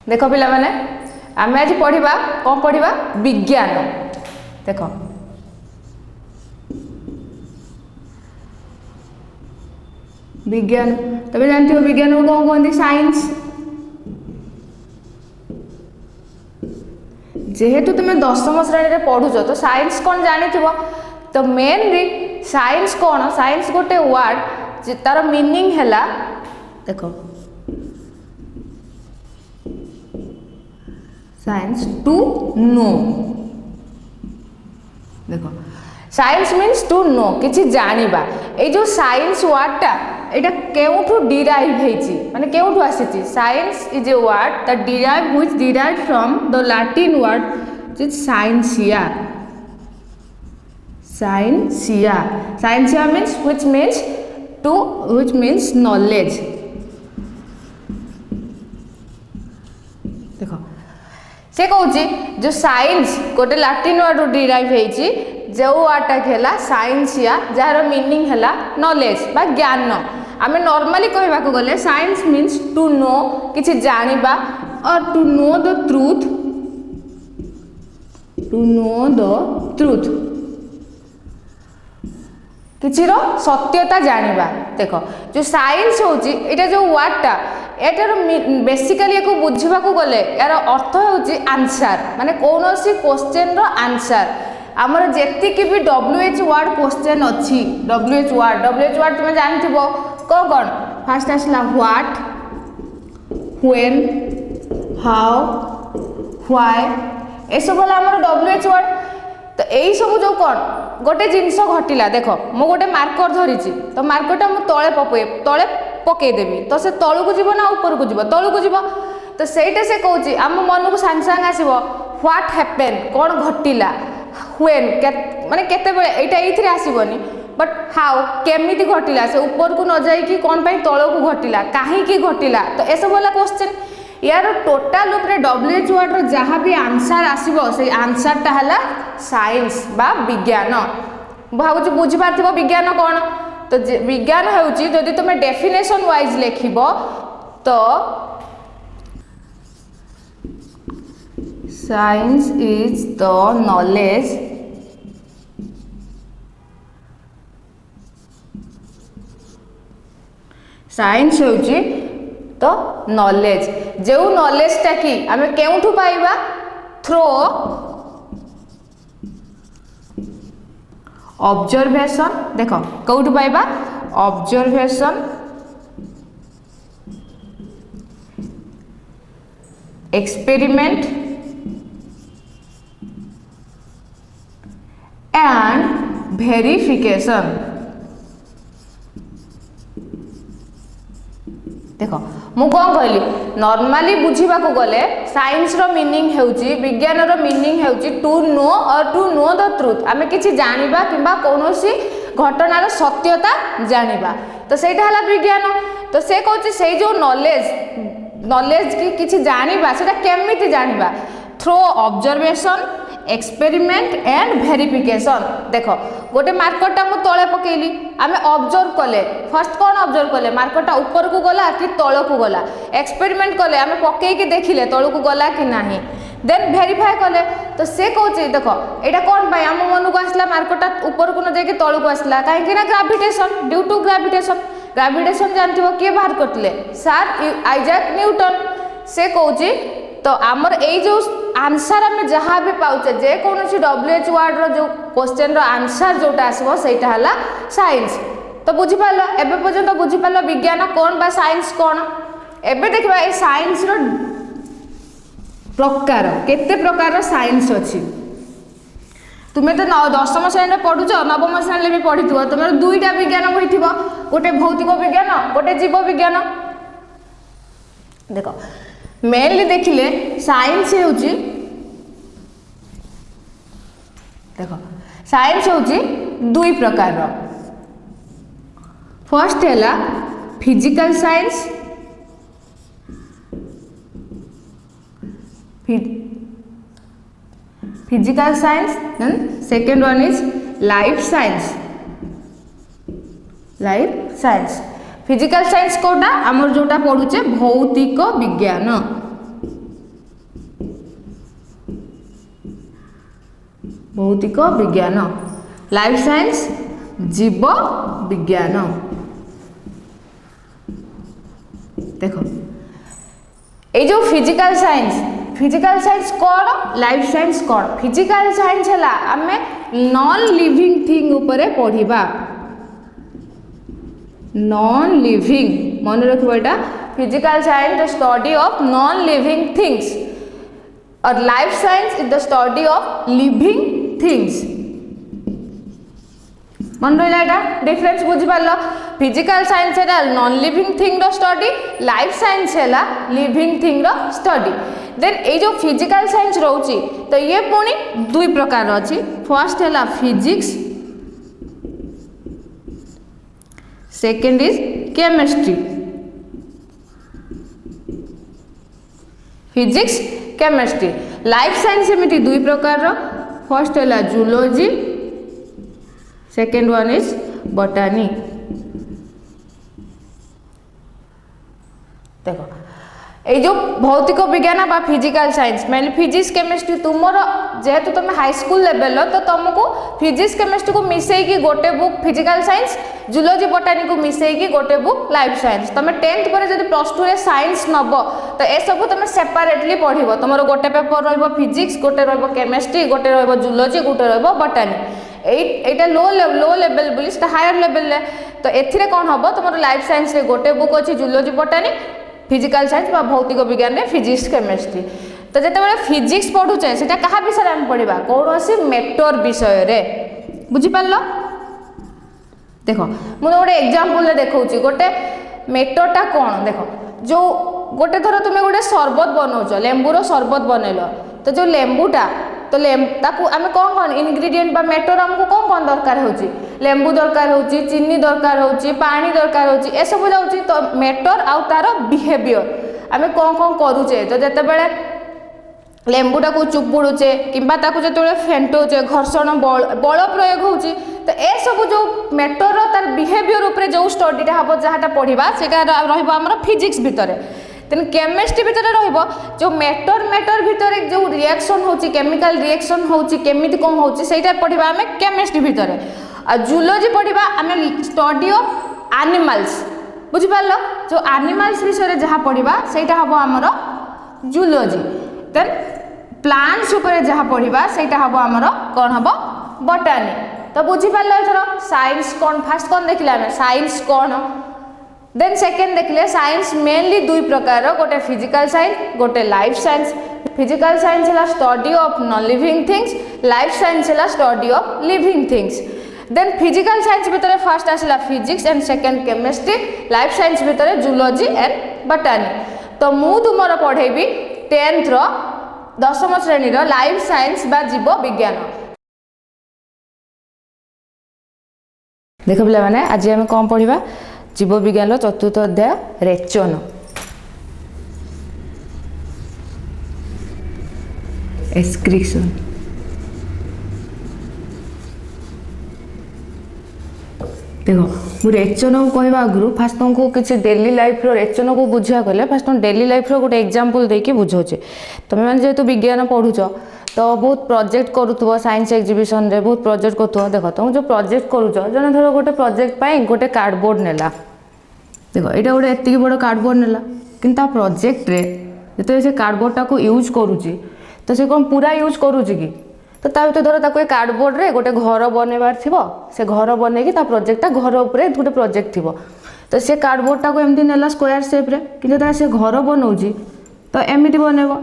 देख पिला माने आमे आज पढ़िबा कौन पढ़िबा विज्ञान। देख विज्ञान तबे जानती हो विज्ञान को कौन कहते साइंस। जेहेतु तुम दशम श्रेणी रे पढ़ुच तो साइंस कौन जानी तो मेनली साइंस कौन साइंस गोटे वर्ड तार मीनिंग हैला देख साइंस टू नो। देखो साइंस मीन्स टू नो किछि जानिबा। ए जो साइंस वर्डटा एटा केउठु डिराइव हेछि माने केउठु आसीछि। Science is a word that derive which derive from the Latin word which is scientia. Scientia scientia means which means knowledge। देखो से कहूँ जो साइंस गोटे लैटिन वर्ड डिराइव होती जो वर्डटा है साइंसिया जार मीनिंग है नॉलेज बा ज्ञान। आम नॉर्मली कहवा गले साइंस मीन्स टू नो किछि जानिबा और to know the truth. To know the truth किछिर सत्यता जानिबा। देखो जो साइंस होची एटा जो वर्डटा एटार बेसिकली को बुझिबा को गले यार अर्थ होची आंसर माने कोनोसी क्वेश्चन रो आंसर। हमर जेतिकी भी WH वर्ड क्वेश्चन अछि WH वर्ड तुम जानथिबो कोन कोन फर्स्ट आसला व्हाट व्हेन हाउ व्हाई ए सब होला हमर WH वर्ड। तो यही सब जो कौन गोटे जिनस घटिला देख मु गोटे मार्कर धरी तो मार्करटा मु तले पकईदेवी तो से तलू को जीव ना ऊपर को जीव तलू को जीव तो सहीटा से कौच आम मन को सांगे सांगे आसब व्हाट हैपेन कौन घटिला व्हेन माने केतेबेले एटा एइथिरे आसीबनी बट हाउ केमिति घटिला से ऊपर को न जाई कौन पाई तल को घटिला कहीं घटिला तो ए सब वाला क्वेश्चन यार टोटाल उपरे WH वर्ड रो जहाँ भी आंसर आसीबो से आंसरटा हला साइंस बा विज्ञान। भावुच बुझी पारथिबो विज्ञान कौन तो विज्ञान होउची जदि तुम डेफिनेशन वाइज लेखिबो तो science is the knowledge science होउची तो नॉलेज जो नॉलेजटा कि आम केउठु पाइबा थ्रो ऑब्जर्वेशन। देख कौटु पाइबा ऑब्जर्वेशन एक्सपेरिमेंट एंड वेरिफिकेशन। देख मु कौन कहली नॉर्मली बुझा गले साइंस रो मीनिंग हेउची विज्ञान रो मीनिंग हेउची टू नो और टू नो द ट्रूथ आमे किछि जानिबा किंबा कोनोसी घटनार सत्यता जानिबा तो सेटा हला विज्ञान। तो से कहूची से जो नॉलेज की किछि जानिबा सेटा केमिति जानिबा through observation experiment and verification. देख गोटे मार्करटा मु तले पकेली आमे ऑब्जर्व कले फर्स्ट कौन ऑब्जर्व कले मार्करटा ऊपर को गला कि तल को गला एक्सपेरिमेंट कले आमे पकई के देखिले तल को गला कि नाही देन वेरीफाई कले तो से कहूची देख एटा कौन पाई आम मन को आसला मार्करटा ऊपर को न जाके तल को आसला कहीं ना ग्रेविटेशन ड्यू टू ग्रेविटेशन जानथिबो किए बाहर करथिले सर आइजैक न्यूटन। से कहूची तो आमर ए जो आंसर आम जहाँ भी पाउचे जे कौन WH वर्ड रो जो क्वेश्चन रो आंसर जोटा आसबो सेटा हला साइंस। तो बुझी पारलो एबे पर्यंत बुझी पारलो विज्ञान कौन बा साइंस कौन। एबे देखबा ए साइंस रो प्रकार केते प्रकार साइंस अछि तुम्हें तो दशम श्रेणी पढ़ुच नवम श्रेणी भी पढ़ी तुम दुईटा विज्ञान पढ़ी गोटे भौतिक विज्ञान गोटे जीव विज्ञान। देख मेनली देखिले साइंस होउची देख साइंस होउची दुई प्रकार रो फर्स्ट हैला physical science physical science then second one is life science. Life science physical science कोटा आमर जोटा पढ़ुचे भौतिक विज्ञान भौतिक विज्ञान, लाइफ साइंस जीव विज्ञान। देखो ये जो फिजिकल साइंस कौन, लाइफ साइंस कौन। फिजिकल साइंस है आम नॉन लिविंग थिंग उपरे पढ़िबा, नॉन लिविंग मन रखिबो एटा। Physical science the study of non living things और life science is the study of living things. मन रहा यहाँ डिफरेन्स बुझिपार। फिजिकल साइंस है नॉन लिविंग थिंग रो स्टडी, लाइफ साइंस है लिविंग थिंग रो स्टडी। देन ये जो फिजिकल साइंस रोची तो ये पुणी दुई प्रकार अच्छी। फर्स्ट है physics, second is chemistry. Physics chemistry. Life science एमती दुई प्रकार। फर्स्ट है zoology, second one is botany. देखो ये जो भौतिक विज्ञान बा physical science mainly physics chemistry तुमर जेहेतु तुम हाई स्कूल लेवल तो तुमको फिजिक्स केमिस्ट्री को मिसेकी गोटे book physical science, zoology botany को मिसेकी गोटे बुक लाइफ साइंस। तुम 10th पर जब +2 रे साइंस नब तो ये सब तुम सेपरेटली पढ़व। तुम गोटे पेपर रहिबो फिजिक्स, गोटे रहिबो केमिस्ट्री, गोटे रहिबो जूलॉजी, गोटे रहिबो बॉटनी। एटा लो लेवल बोली हायर लेवल। तो एथिरे कौन हम तुम लाइफ साइंस रे गोटे बुक अच्छी जूलॉजी बॉटनी, फिजिकल साइंस भौतिक विज्ञान में फिजिक्स केमिस्ट्री। तो जिते फिजिक्स पढ़ुचे से क्या विषय आम पढ़ा कौन सी मेटर विषय रे बुझिपार। देख मुझे गोटे एग्जांपल देखा गोटे मेटरटा कौन। देख जो गोटे थर तुम्हें गोटे सरबत बनाऊच लेंबूर सरबत बनइल तो जो लेंबूटा तो आम कौन कौन इनग्रेडिएंट बा मेटर आमको कौन कौन दरकार होची, लेंबू दरकार होची, चीनी दरकार होची, पानी दरकार होची, ए सब जाउची। तो मेटर आउ तार बिहेवियर आम कौन कौन करूचे तो जिते बड़े लेंबूटा को चुपुड़ुचे किंबा ताकू जो फेंटुचे घर्षण बल प्रयोग होची। तो ए सब जो मेटर तार बिहेवियर उपरे जो स्टडीटा हम जहाँटा पढ़ा से रहा फिजिक्स भितर। तेन केमिस्ट्री भितर रहिबो जो मेटर भितर जो रिएक्शन होची केमिकल रिएक्शन होची केमिति कौन होची सेटा पढ़िबा आमे केमिस्ट्री भितर। आ जूलॉजी पढ़िबा आमे स्टडी ऑफ एनिमल्स बुझि पारलो। जो एनिमल्स विषय रे जहाँ पढ़िबा सेटा हबो हमरो जूलॉजी। देन प्लांट्स ऊपर जहाँ पढ़िबा सेटा हबो हमरो कौन हबो बॉटनी। तो बुझि पारलो एथरो साइंस कौन फर्स्ट कौन देखिला आमे साइंस कौन। देन सेकेंड देखले साइंस मेनली दुई प्रकार गोटे फिजिकल साइंस गोटे लाइफ साइंस। फिजिकल साइंस है study of non living things, life science है study of living things. Then physical science भितर फर्स्ट आसला physics and second chemistry, life science भितर जूलॉजी एंड बॉटनी। तो मु तुमर पढ़ेबी 10th रो 10th श्रेणी रो लाइफ साइंस बा जीव विज्ञान। देख पिला माने आज आम कौन पढ़ा जीव विज्ञान 4th अध्याय रेचन। एस्क्रिप्शन देख मु रेचन को कहवा आगु फास्ट तुमको किसी डेली लाइफ रेचन को बुझा गले फास्ट तुम डेली लाइफ गोटे एग्जांपल देके बुझाऊे। तुम मैंने जेहेतु विज्ञान पढ़ुच तो बहुत प्रोजेक्ट करूथबो साइंस एग्जीबिशन रे बहुत प्रोजेक्ट करूथबो। देख तुम जो प्रोजेक्ट करूच जन धर गोटे प्रोजेक्ट पाई गोटे कार्डबोर्ड नेला। देख यहाँ गोटे एतिक बड़ कार्डबोर्ड नेला किंतु प्रोजेक्ट रे जो से कार्डबोर्डटा को यूज करुच्ची तो से कौन पूरा यूज करुच्ची कि तो ता भर धर ताको कार्डबोर्ड रे गोटे घर बनइबार थिबो से घर बनैकी ता प्रोजेक्टटा घर उपरे गोटे प्रोजेक्ट थिबो तो से कार्डबोर्डटा को एमती नेला स्क्वायर शेप रे किंतु ता से घर बनौची तो एमती बनइबो।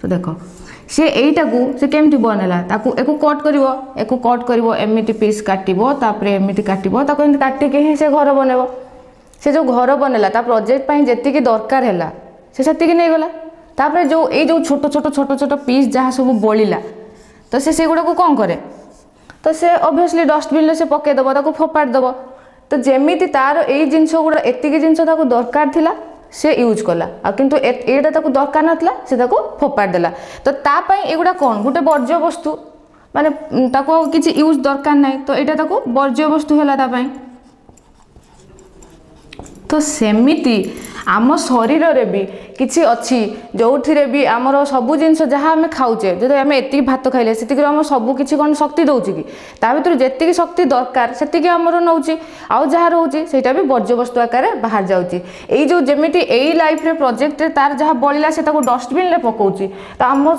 तो देख से एटा को से केमती बनैला ताको एको कट करिवो एमती पीस काटिबो तापरे एमती काटिबो ताको एमती काटिके ही से घर बनइबो। से जो घर बनैला ता प्रोजेक्ट पाई जेतिकी दरकार हैला से सेतिकी नै गला। तापरे जो ए जो छोट छोट पीस जहाँ सब बलिला तो से गुड़ा को कौन करे तो से ऑब्वियसली डस्टबिन से पकई दबो ताको फोपाड़ दबो। तो जेमिति तार ए जिंस गुड़ा एतिकी जिंस ताको दरकार थिला से यूज कला आ किंतु एटा ताको दरकार नथला से ताको फोपाड़ देला। तो ता पई एगुड़ा कौन गोटे वर्ज्य वस्तु माने ताको किछि यूज दरकार नै तो एटा ताको वर्ज्य वस्तु हैला ता पई। तो सेमिति आम शरीर रे भी किसी अच्छी जो भी आमर सबू जिनस जहाँ आम खाऊे जो आम एति भात खाइले से आम सबू किसी कौन शक्ति दौर कि ता भर जी शक्ति दरकार से आमर नौ आउ जहाँ रोचे से भी वर्ज्यवस्तु आकार बाहर जाऊँगी यही जो जमी यही लाइफ रे प्रोजेक्ट तार जहाँ बड़ा से डस्टबिन में पकाऊँ तो आम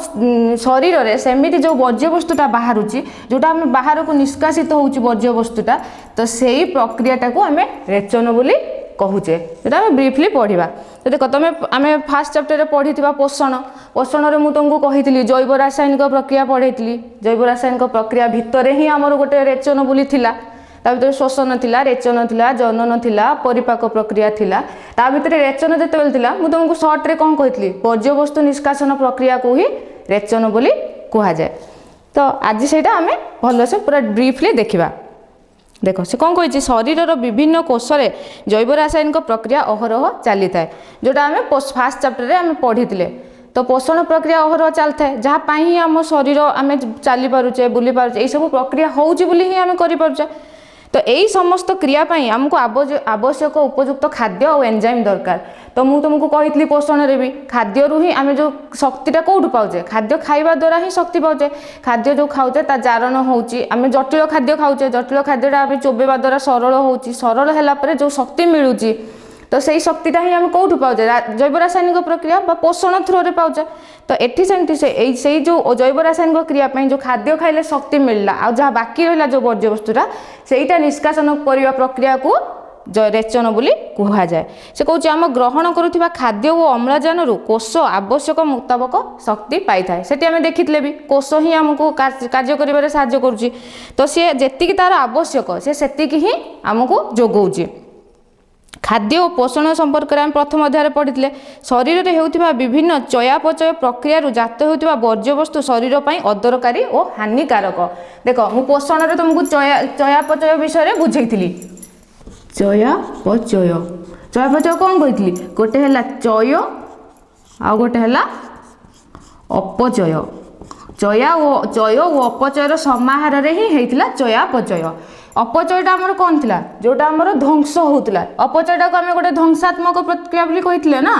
शरीर में सेमती जो वर्ज्यवस्तुटा बाहर जोटा आम बाहर को निष्कासित होची वर्ज्यवस्तुटा तो सही प्रक्रियाटा को आम रेचन बोली कहूचे जो आम ब्रीफली पढ़ा तो देख तुम आम फास्ट चैप्टर में पढ़ी पोषण पोषण में मुझे तुमको कही जैव रासायनिक प्रक्रिया पढ़ी जैव रासायनिक प्रक्रिया भितर ही आमर गोटे रेचन बोली थिला ता भीतर शोषण थिला रेचन थिला जनन थिला परिपाक प्रक्रिया थिला ता भीतर रेचन जेते थिला मु तुमको शॉर्ट रे कोन कहितली वर्ज्यवस्तु निष्कासन प्रक्रिया को ही रेचन बोली कहा जाए तो आज सेटा आमे भलो से पूरा ब्रीफली देखिबा देख से कौन कही शरीर विभिन्न कोश रे जैव रासायनिक प्रक्रिया अहरह चली थाए जोटा आम फास्ट चैप्टर रे आम पढ़ी तो पोषण प्रक्रिया अहरह चली थाए जहाँ ही आम शरीर आम चली पारुचे बुली पारुचे यही सब प्रक्रिया होउची बुली ही आम करि पारुचे तो यही समस्त क्रिया आमको आवश्यक उपयुक्त खाद्य और एंजाइम दरकार तो मुझे तुमको कही पोषण रे भी खाद्य ही आम जो शक्तिटा कौटू पाचे खाद्य खाइबा द्वारा ही शक्ति पाचे खाद्य जो खाऊचे ता जारण होउची आम जटिल खाद्य खाऊचे जटिल खाद्यटा आम चोबेबा द्वारा सरल होउची सरल हैला परे जो शक्ति मिलूची तो सही शक्तिटा ही आम कौटू पाचे जैव रासायनिक प्रक्रिया पोषण थ्रो रे पाचे तो एठी सेमती से जो जैव रासायनिक क्रिया जो खाद्य खाइले शक्ति मिलला आ जहाँ बाकी रहा जो वर्ज्यवस्तुटा सेटा निष्कासन करने प्रक्रिया को रेचन बोली कह जाए से कहूँ आम ग्रहण करुवा खाद्य और अम्लजान कोष आवश्यक मुताबक शक्ति पाई थाए से आम देखी भी कोष ही आमको कार्य कर साहाय्य करुँच तो सी जी तार आवश्यक से ही आमको जोगाऊँ खाद्य और पोषण संपर्क में प्रथम अध्याय पढ़ी शरीर में होता विभिन्न चयापचय प्रक्रिया जात होता वर्ज्यवस्तु शरीर पर अदरकारी और हानिकारक देख मु पोषण में तुमको चयापचय विषय बुझे चयापचय चयापचय कौन कही गोटे है चय आ गोटे है अपचय चय और अपचयर समाहार ही होता चयापचय अपचयटा आमर कौन थिला जोटा आमर ध्वंस होउतला अपचयटा को आमे गोटे ध्वंसात्मक प्रक्रिया बोली कहितले ना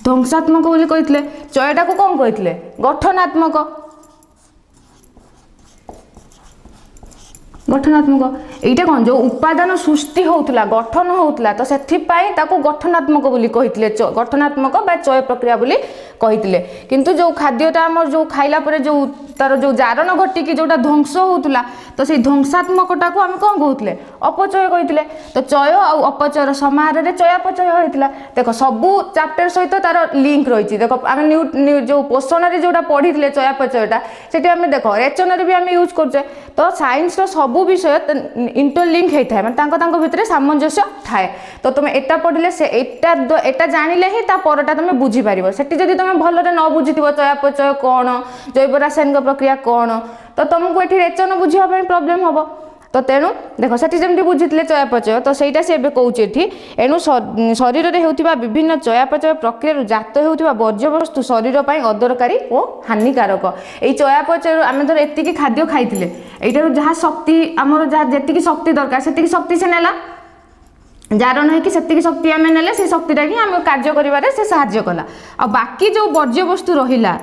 ध्वंसात्मक बोली कहितले चयटा को कौन कहितले गठनात्मक एटा कौन जो उपादान सृष्टि होउतला गठन होउतला तो सेथिपाई ताको गठनात्मक बोली कहितले गठनात्मक बा चय प्रक्रिया बोली कहितले किंतु जो खाद्यटा आमर जो खाइला परे जो तार जो जारण घटिकी जोटा ध्वंस होउतला तो से ध्वंसात्मकटा को आम कौन कहते अपचय कही तो चय और अपचयर समाहार में चयापचय होता देख सबू चैप्टर सहित तार लिंक रही देख आम जो पोषण में जोटा पढ़ी चयापचयटा से आम देख रेचन भी आम यूज करुचे तो साइंस सबू विषय इंटरलिंक होता है मैंने भितर सामंजस्य थाए तो तुम एटा पढ़ले से एटा जानिले ही ता परटा तुम बुझीपार से जब तुम भलरे न बुझी चयापचय कौन जैव रासायनिक प्रक्रिया कौन तो तुमको ये रेचन बुझापी प्रोब्लेम हम तो तेणु देख से जमी बुझी चयापचय तो सहीटा सी कौचे एणु शरीर में होता विभिन्न चयापचय प्रक्रिया जात होता वर्ज्यवस्तु शरीर पर अदरकारी और हानिकारक यही चयापचय आम धर एति खाद्य खाई यहीटार जहाँ शक्ति आमर जहाँ जी शक्ति दरकार से शक्ति से नेला जारण है कि से शक्ति आम ने से शक्तिटा कि आम कार्य कर साहाय्य कला आ बाकी जो वर्ज्यवस्तु रहा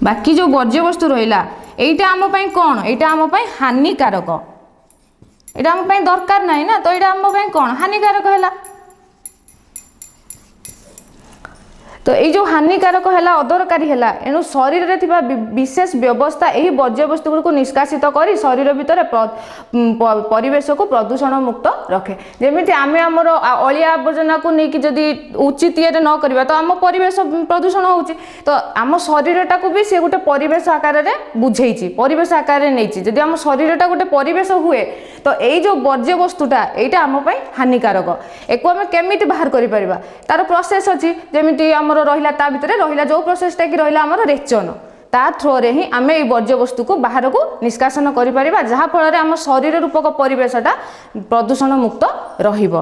बाकी जो वर्ज्यवस्तु रहा एटा आम पाई कौन एटा आम पाई हानिकारक एटा आम पाई दरकार नहीं ना तो एटा आम पाई कौन हानिकारक है तो ये जो हानिकारक है अदरकारी है एणु शरीर में थिबा विशेष व्यवस्था यही वर्ज्यवस्तु गुड़ को निष्कासित कर शरीर भितर परिवेश को प्रदूषण मुक्त रखे जमी आम आमर अलिया आवर्जना को लेकिन जदि उचित ये न करवा तो आम परिवेश प्रदूषण हो तो आम शरीरटा को भी सी गोटे परिवेश आकार में बुझे परिवेश आकार नहीं जदि आम शरीरटा गोटे परिवेश हुए तो यही जो वर्ज्यवस्तुटा यहाँ आम हानिकारक एक आम केमी बाहर कर तार प्रोसेस अच्छी जमी आम रहा ता भितर रहा जो प्रोसेसटा कि रहा आमर रेचन ता थ्रो रे ही आम ये वर्ज्यवस्तु को बाहर को निष्कासन कर जहाँफल आम शरीर रूपक परिवेशटा प्रदूषण मुक्त रहिबो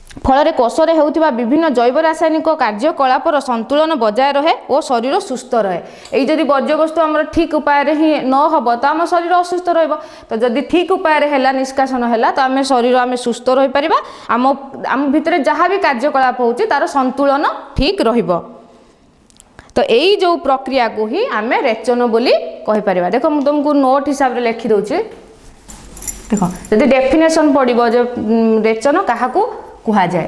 फल कोशरे होउथिबा विभिन्न जैव रासायनिक कार्यकलापर संतुलन बजाय रहे और शरीर सुस्थ रहे। यही जदि वर्ज्यवस्तु आम ठीक उपाय ही न हम तो आम शरीर असुस्थ रही। तो जदि ठीक उपाय है निष्कासन है तो आम शरीर आम सुस्थ रही पार। आम आम भितर जहाँ भी कार्यकलाप हो तार संतुलन ठीक रहिबो। तो यही जो प्रक्रिया को ही आम रेचन बोली कहि परिबा। देखो मु तुमको नोट हिसाब रे लिखि दउची। देखो जदि डेफिनेशन पड़िबो जे रेचन काहाकू कुहा जाए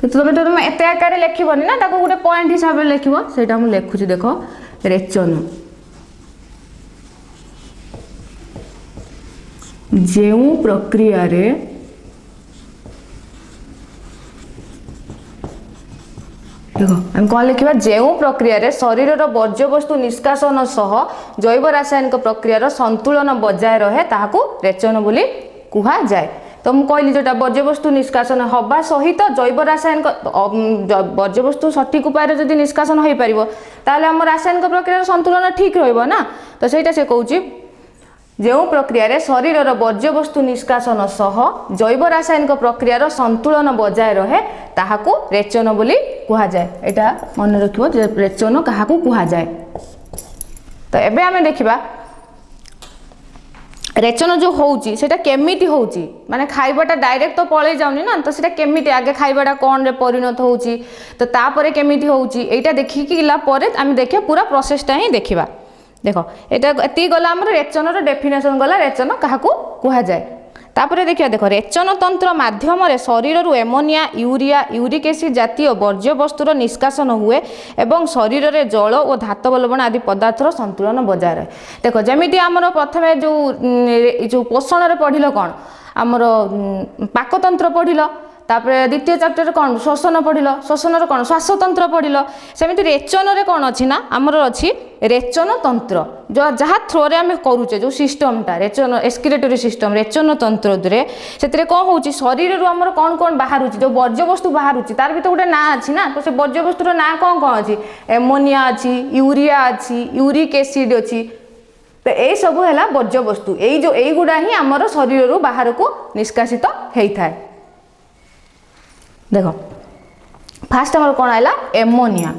तो तुम एत आकार लिखबनी ना ताको गोटे पॉइंट हिसाब से लिखो सेटा मु लिखुची। देखो रेचन जेउ प्रक्रिया रे देखो हम कौन लिखा जेउ प्रक्रिया रे शरीर वर्ज्यवस्तु निष्कासन सह जैव रासायनिक प्रक्रिया संतुलन बजाय रहे ताहाकू रेचन बोली कुहा जाए। तो मुझे कहली जोटा वर्ज्यवस्तु निष्कासन हवा सहित जैव रासायनिक वर्ज्यवस्तु सठिक उपाय जदि निष्कासन हो पार ताहले आम रासायनिक प्रक्रिया संतुलन ठीक रहिबो ना। तो सेटा से कहूची जो प्रक्रिया रे शरीर वर्ज्यवस्तु निष्कासन सह जैव रासायनिक प्रक्रिया संतुलन बजाय रहे ताहाकू रेचन बोली कुहा जाए। एटा मन रखिबो जे रेचन काहाकू कुहा जाए। तो एबे आमे देखिबा रेचन जो होउची सेटा केमिति होउची माने खाइबाटा डायरेक्ट तो पळे जाउनी ना। तो सेटा केमिति आगे खाइबाटा कोन रे परिणत होउची तो तापरे केमिति होउची एटा देखि किला परे आमे देखिया पूरा प्रोसेसटा ही देखिबा। देखो एटा एति गला हमर रेचन रो डेफिनेशन गला रेचन काहाकू कुहा जाए। तापरे देखिया देखो रेचन तंत्र माध्यम रे शरीर रु एमोनिया यूरिया यूरिक एसिड जातीय वर्ज्य वस्तुर निष्कासन हुए एवं शरीर रे जल और धातव लवण आदि पदार्थर संतुलन बजाय रहे। देखो जमीती आमर प्रथमे जो पोषण रे पढ़िल कौन आमर पाकतंत्र पढ़िल तापर द्वितीय चैप्टर कौन श्वसन पढ़िल श्वसन कौन श्वासतंत्र पढ़िल सेमती रेचन रे कौन अच्छी ना आमर अच्छी रेचन तंत्र जो जहाँ थ्रो रे आम करुचे जो सिस्टमटा रेचन एक्सक्रीटरी सिस्टम रेचन तंत्र से कौन हो शरीर रू आमर कौन कौन बाहर जो वर्ज्यवस्तु बाहर तार भी तो गोटे ना अच्छी ना। तो से वर्ज्यवस्तुर ना कौन कौन अच्छी एमोनिया अच्छी यूरिया अच्छी यूरिक एसिड अच्छी। तो यही सब है वर्ज्यवस्तु यही गुड़ा ही आमर शरीर रू बाहर को निष्कासित होता है। देखो फास्ट हमर कौन आइला ammonia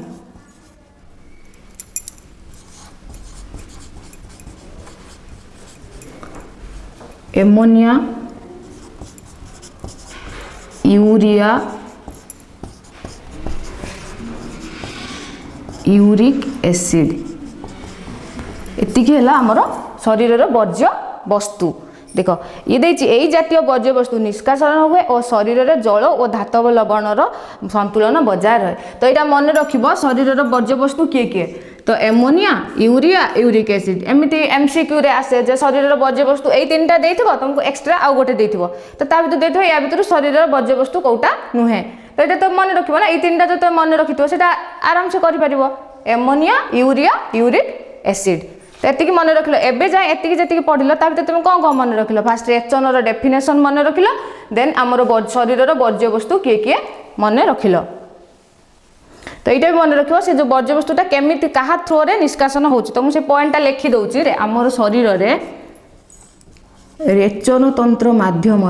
ammonia urea uric acid एतिकी है आमर शरीर वर्ज्य वस्तु। देखो ये यही जातीय वर्ज्य वस्तु निष्कासन हुए और शरीर में जल और धातव लवणर संतुलन बजाय रहे। तो यहाँ मन रखिबो शरीर वर्ज्य वस्तु किए किए तो एमोनिया यूरिया यूरिक एसिड एमती एमसीक्यू रे आसे जे शरीर वर्ज्य वस्तु यही तीन टा देइथिबो तुमको एक्स्ट्रा आउ गोटे देइथिबो तो ता भीतर देइथिबो या भीतर शरीर वर्ज्य वस्तु कोटा नुहे। तो ये तो मन रखिबो ना ये तीन टा जो मन रखिथिबो सेटा आराम से करि परिबो एमोनिया यूरिया यूरिक एसिड। तो ये मन रख लो एवं जाए ये पढ़ल तुम कौन कौन मन रख लो फास्ट रेचन डेफिनेशन मन रख लो देन आमर शरीर वर्ज्य वस्तु किए किए मन रख लो। तो ये मन रख से जो वर्ज्य वस्तुटा केमी क्या थ्रो रे निष्कासन हो तो मुझे पॉइंटा लिखि दौर आमर शरीर रे रेचन तंत्र माध्यम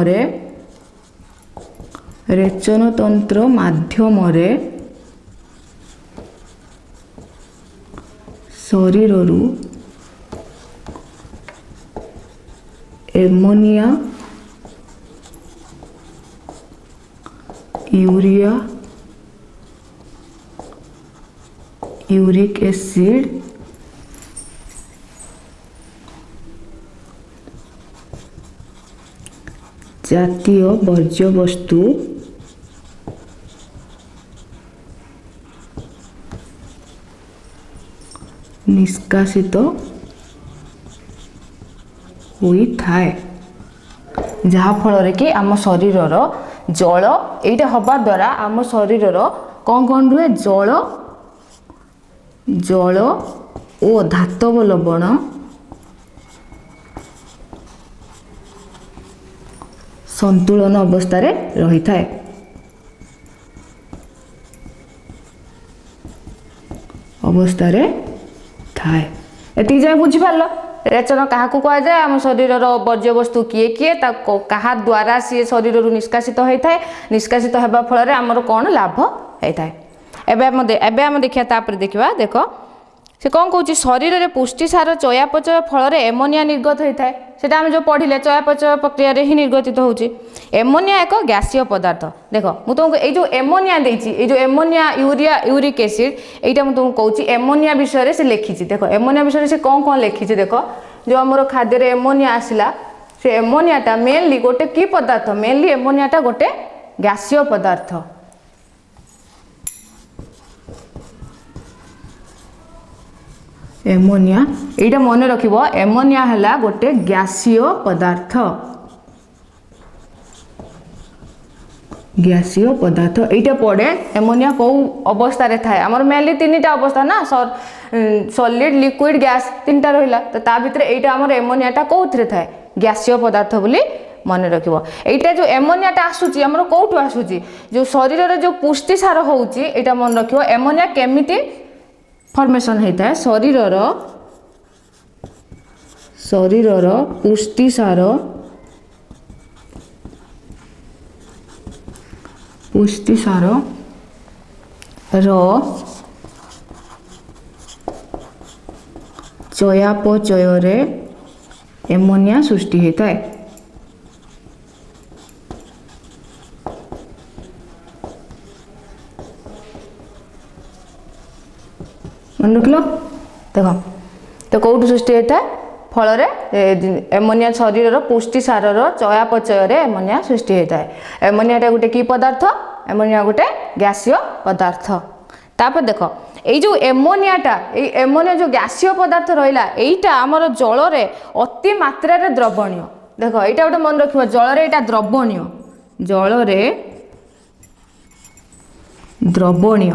शरीर रू एमोनिया यूरिया यूरिक एसिड जातीय वर्ज्य वस्तु निष्कासित होई थाए जहाँ फल कि आम शरीर जल यहाँ हवा द्वारा आम शरीर कौन कौन रुए जल जल और धातव लवण संतुलन अवस्था रे रही थाए। अवस्था रे थाए एति जाय बुझी पारलो रेचन क्या कहुए आम शरीर वर्ज्यवस्तु किए किए क्या द्वारा सी शरीर निष्कासित होता है निष्कासित होगा फल आमर कौन लाभ होता है। एवं देखा देखा देख से कौन कौन शरीर में पुष्टिसार चयापचय फल एमोनिया निर्गत होता है सेटा आम जो पढ़ले चयापचय प्रक्रिया ही निर्गतित होची। एमोनिया एक गैसीय पदार्थ देख मुझे तुमको ये जो एमोनिया देती ये जो एमोनिया यूरिया यूरिक एसिड यहाँ मुझे तुमको कहूँ एमोनिया विषय से लिखी देख एमोनिया विषय से कौन कौन लिखी देख जो आमर खाद्य एमोनिया आसला से एमोनियाटा मेनली गोटे की पदार्थ मेनली एमोनियाटा गोटे गैसीय पदार्थ। एमोनिया यहाँ मन रखिब एमोनिया है गोटे गैसीय पदार्थ गैसीय पदार्थ यहाँ पड़े एमोनिया कौ अवस्था रे थाए आमर मेनली तीन टा अवस्था ना सॉलिड लिक्विड गैस तीन टा रहिला तो ता भितर एटा आमर एमोनियाटा कौथरे थाए गैसीय पदार्थ बोली मन रखिब। एटा जो एमोनियाटा आसुची आमर कौटू आसुची जो शरीर रे जो पुष्टिसार होउची एटा मन रखिब एमोनिया केमिति फॉर्मेशन होता है शरीर पुष्टिसार चयापचय रे एमोनिया सृष्टि होता है। मन रख लो देख तो कौटू सृष्टि होता है फल एमोनिया शरीर पुष्टिसार चयापचय रे एमोनिया सृष्टि होता है। एमोनियाटा गोटे की पदार्थ एमोनिया गोटे गैसीय पदार्थ। तापर देख ये जो एमोनिया जो गैसीय पदार्थ रहा यहीटा आमर जल रे अति मात्रा रे द्रवणीय देख यहाँ गोटे मन रख जल रे यहाँ द्रवणीय जल रे द्रवणीय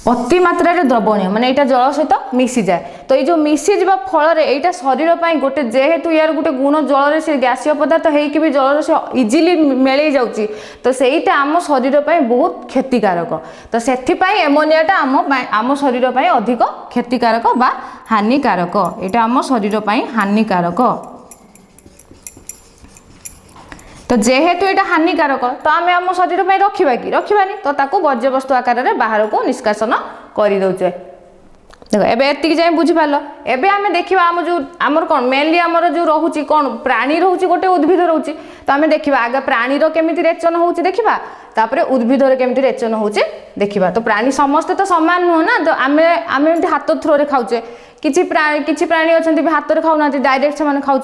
अति मात्रा द्रवणीय माने यहाँ जल सहित मिसी जाए तो ये जो मिसी जा फल यहाँ शरीर पर गोटे जेहेतु यार गोटे गुण जल से गैसीय पदार्थ होगी भी जल से इजिली मिले जाऊँगी तो सहीटा आम शरीर पर बहुत क्षतिकारक तो से एमोनियाटा आम शरीर पर अधिक क्षतिकारक बा हानिकारक यहाँ आम शरीर पर हानिकारक तो जेहेतु यहाँ हानिकारक तो आम आम शरीर में रखा कि रखानी तो ताकू वर्ज्यवस्तु आकार में बाहर को निष्कासन करदे। देख एति जाए बुझीपार एवं आम देखा आम जो आमर कौन मेनली आमर जो रोचे कौन प्राणी रोचे गोटे उद्भिद रोचे तो आम देखा आगे प्राणीर केमी रेचन हो देखा तापर उद्भिद केमी रेचन हो देखा तो प्राणी समस्ते तो सामान नुह ना तो आम हाथ थ्रोरे खाऊे किसी प्राणी अच्छा हाथ में खाऊना डायरेक्ट से खाऊँ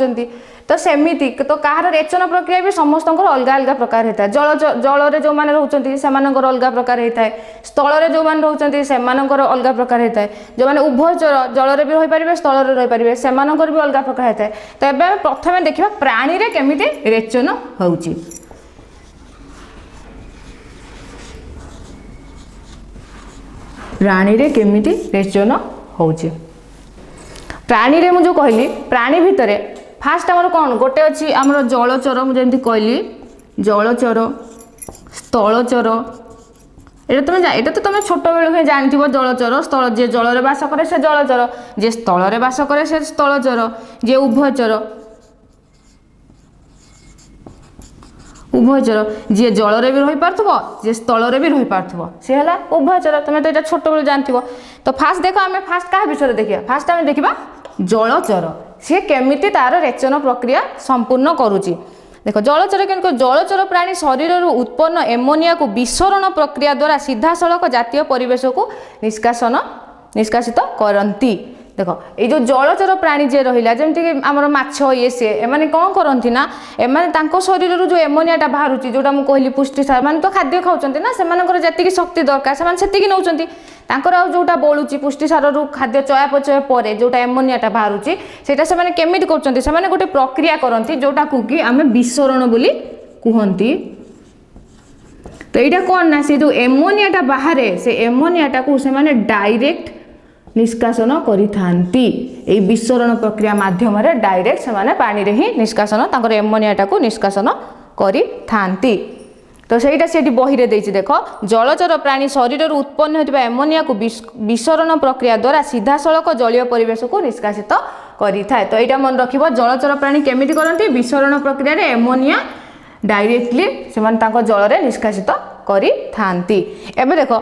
तो सेमिति तो कहार रेचन प्रक्रिया भी समस्त अलग अलग प्रकार होता है। जल जो मैंने रोचे से अलग प्रकार होता है स्थल जो मैंने रोचे से अलग प्रकार होता है जो मैंने उभयचर जल भी रहीपर स्थल रहीपर से भी अलग प्रकार होता है। तो ये प्रथम देखा प्राणी रे केमिति रेचन होउची प्राणी रे केमिति रेचन होउची प्राणी रे मुझे कहली प्राणी भितर फास्ट आमर कौन गोटे अच्छी आमर जलचर मुझे कहली जलचर स्थलचर ये तो तुम छोट बेलू जानी जलचर स्थल जी जल में बास करे से जलचर जी स्थल में बास करे से स्थलचर जी उभयचर जी जल में भी रही पार्थुव जी स्थल में भी रही पार्थुव सी है उभयचर तुम तो ये छोट बेलू जानी तो फास्ट देख आम फास्ट क्या विषय देखा फास्ट आम देखा जलचर सी केमिति तार रेचन प्रक्रिया संपूर्ण करुच्ची। देख जलचर के जलचर प्राणी शरीर उत्पन्न एमोनिया को विसरण प्रक्रिया द्वारा सीधा सड़क जातीय परिवेश को निष्कासित करती। देख ये जो जलचर प्राणी जे रहा जमीक आमर माछ ये सी एम कौन करती ना एम शरीर जो एमोनियाटा बाहर जोटा मुझे कहली पुष्टिसार मैंने तो खाद्य खाऊँ ना से जी शक्ति दरकार से नौकरी जोटा बलुची पुष्टिसार खाद्य चयापचय पर जोटा एमोनियाटा बाहर से केमिति कर गोटे प्रक्रिया करती जोटा कि आम विसरण बोली कहती। तो यहाँ कौन ना से जो एमोनियाटा बाहर से एमोनियाटा को से डायरेक्ट निष्कासन करिथांती ए विसरण प्रक्रिया माध्यम डायरेक्ट से पानी रे ही निष्कासन एमोनियाटा को निष्कासन करिथांती। तो ସେଇଟା ସେଠି ବହିରେ ଦେଇଛି ଦେଖ ଜଳଚର ପ୍ରାଣୀ ଶରୀରରୁ ଉତ୍ପନ୍ନ ହେଉଥିବା ଏମୋନିଆକୁ ବିସରଣ ପ୍ରକ୍ରିୟା ଦ୍ୱାରା ସିଧାସଳଖ ଜଳୀୟ ପରିବେଶକୁ ନିଷ୍କାସିତ କରିଥାଏ। ତ ଏଇଟା ମନେ ରଖିବ ଜଳଚର ପ୍ରାଣୀ କେମିତି କରନ୍ତି ବିସରଣ ପ୍ରକ୍ରିୟାରେ ଏମୋନିଆ डायरेक्टली से जल में निष्कासित करिथांती। एबे देख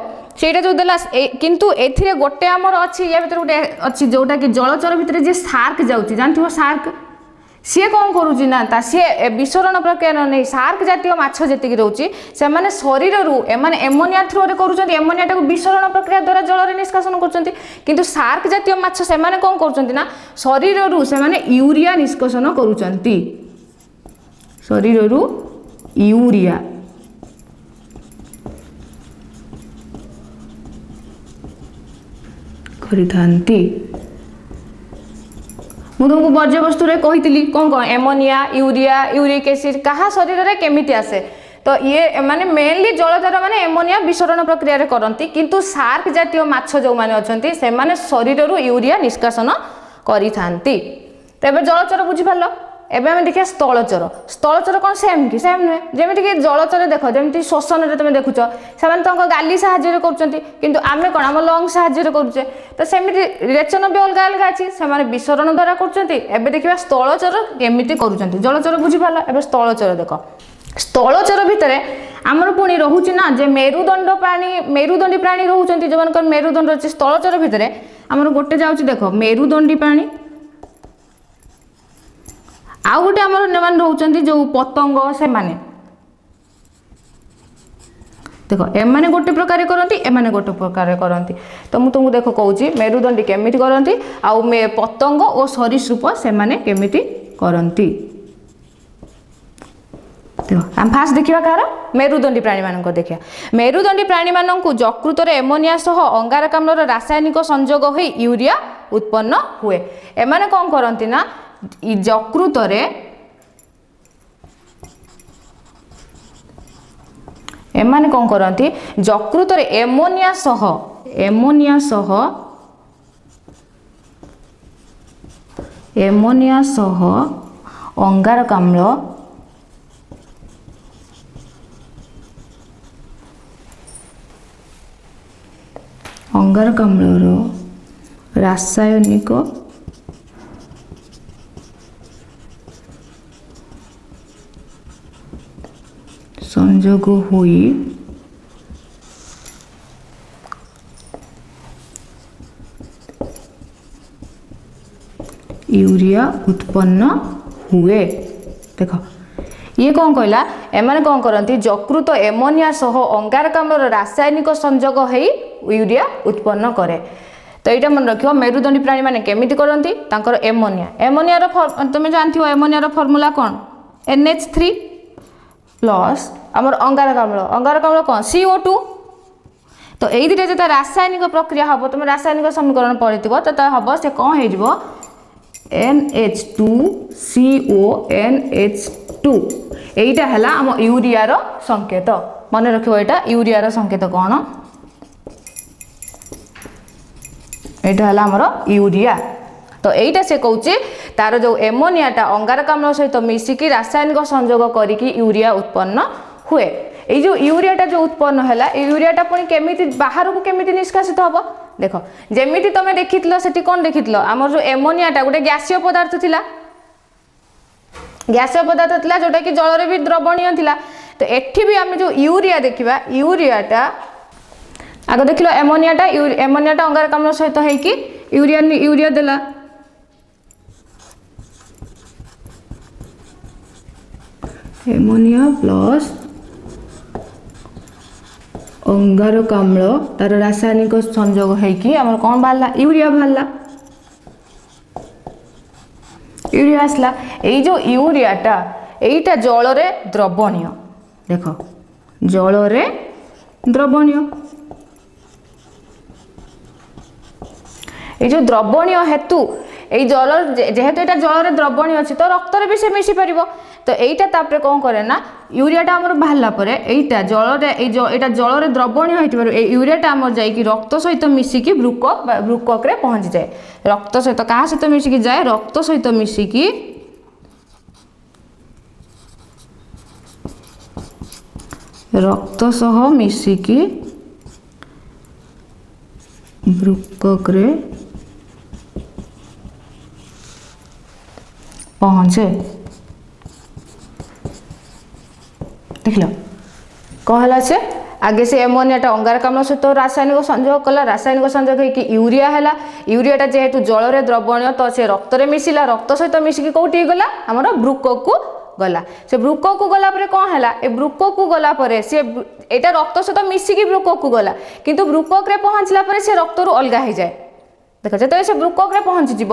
ସେଇଟା जो देला किंतु एथिरे गोटे आमर अच्छी या भीतर गोटे अच्छी जोटा कि जलचर भितर जे शार्क जाउची जानथिबो शार्क सी कौन करुच्ची ना सी विसरण प्रक्रिया नहीं शार्क जातीय माछ जी रोचे से मैंने शरीर एमाने एमोनिया थ्रू करुँच एमोनिया विसरण प्रक्रिया द्वारा जल में निष्कासन कर शार्क जातीय माछ से कौन कर शरीर से यूरिया निष्कासन करुँच शरीर यूरिया करिथांती। मु तुमको वर्ज्यवस्तु कही कौन कौन एमोनिया यूरिया यूरिक एसिड क्या शरीर में केमिति आसे तो ये माने मेनली जलचर माने एमोनिया विसरण प्रक्रिया करती किंतु शार्क जातीय माछ जो माने अछंती से माने शरीर यूरिया निष्कासन करिथांती। तो एबे जलचर बुझी पारलो। एबे हम देखिए स्थलचर स्थलचर कौन सेम कि सेम नुहे जमीक जलचर देख जमी शोषण में तुम देखुच से गाली साहाଯ୍य कर आम कौन आम लंग साहाଯ୍य करुचे तो सेमती रेचन भी अलग अलग अच्छी से विसरण द्वारा कर देखा स्थलचर केमी कर जलचर बुझीपार। एवं स्थलचर देख स्थलचर भितर आमर पुणी रोचे ना जे मेरुदंडी प्राणी रोच जो मान मेरुदंड अच्छे स्थलचर भितर आमर गोटे जाऊँ देख मेरुदंडी प्राणी आउ गोटे आमर रोचंती जो पतंग से माने देख एमाने गोटे प्रकार करती एमाने गोटे प्रकार करती। तो मुझे तुमको देख कहूँ मेरुदंडी केमिति करती आउ पतंग और सरीसृप से माने केमिति करती। हम फास्ट देखा कह मेरुदंडी प्राणी मान देखा मेरुदंडी प्राणी मानक यकृत एमोनिया सह अंगारकाम्ल रासायनिक संयोग हो यूरिया उत्पन्न हुए। एमाने कौन करती ना यकृत एमाने कौन करती यकृत एमोनिया सह अंगारकाम्ल रासायनिक संयोग हुई यूरिया उत्पन्न हुए। देख ये कौन कहला एमाने कौन करती यकृत एमोनिया सह अंगारकाम्ल रासायनिक संयोग हो यूरिया उत्पन्न करे। तो यहाँ मन रख मेरुदंडी प्राणी माने केमिति करती एमोनिया एमोनिया तुम जानथि एमोनिया फॉर्मूला कौन NH3 प्लस आमर अंगारकाम्ल कौन CO2। तो यही दुटा जो रासायनिक प्रक्रिया हम तुम रासायनिक समीकरण पढ़ी तो हम से कौन हो NH2CO NH2 यहीटा है आम यूरिया संकेत मन रख यहाँ यूरिया संकेत कौन यहाँ है आमर यूरिया। तो यहीटा से कहूँ तार जो एमोनियाटा अंगारकाम्ल सहित मिसिकी रासायनिक संयोग करिकी यूरिया उत्पन्न हुए। ये जो यूरियाटा जो उत्पन्न है यूरियाटा पुणी केमिति बाहर को केमिति निष्कासित हम देख जमीती तुम देखी से कौन देखी आमर जो एमोनियाटा गोटे गैसीय पदार्थ थिला गैसीय पदार्थ थिला जोटा कि जल भी द्रवणीय थिला। तो एठी भी आम जो यूरिया देखा यूरियाटा आग देख एमोनियाटा अंगारकाम्ल सहित होइकी यूरिया देला एमोनिया प्लस अंगारकाम्ल तार रासायनिक संयोग होइकी आमर कौन बाहरला यूरिया बाहरला यूरिया आसला। यही जो यूरियाटा यहीटा जल रे द्रवणीय देख जल रे द्रवणीय ये जो द्रवणीय हेतु ये जल जेहेतु यहाँ जल में द्रवणीय अच्छी तो रक्त भी से मिसी पार। तो यहाँ तापर कौन करे ना यूरियाटा आमर बाहरला यहाँ जल यहाँ जल में द्रवणीय होती यूरियाटा आमर जाइए रक्त सहित मिसिकी ब्रुकक पहुँची जाए रक्त सहित क्या सहित मिसिकी जाए रक्त सहित मिसिकी रक्त सह मिसिकी बृक्कक रे पहुँचे। देख लो कौन है से आगे से एमोनियाटा अंगारकाम्ल सहित रासायनिक संयोग कला, रासायनिक संयोग होगी यूरिया है। यूरियाटा जेहेतु जल में द्रवणीय तो से रक्त में मिसिला, रक्त सहित मिसिकी कौटी गला आमर बृक्कक को गला। से बृक्कक को गला परे कौन है ए बृक्कक को गला परे से एटा रक्त सहित मिसिकी बृक्कक को गला, किंतु बृक्कक रे पहुँचला परे से रक्त रु अलग हो जाए। देख जो से बृक्कक रे पहुँची जीव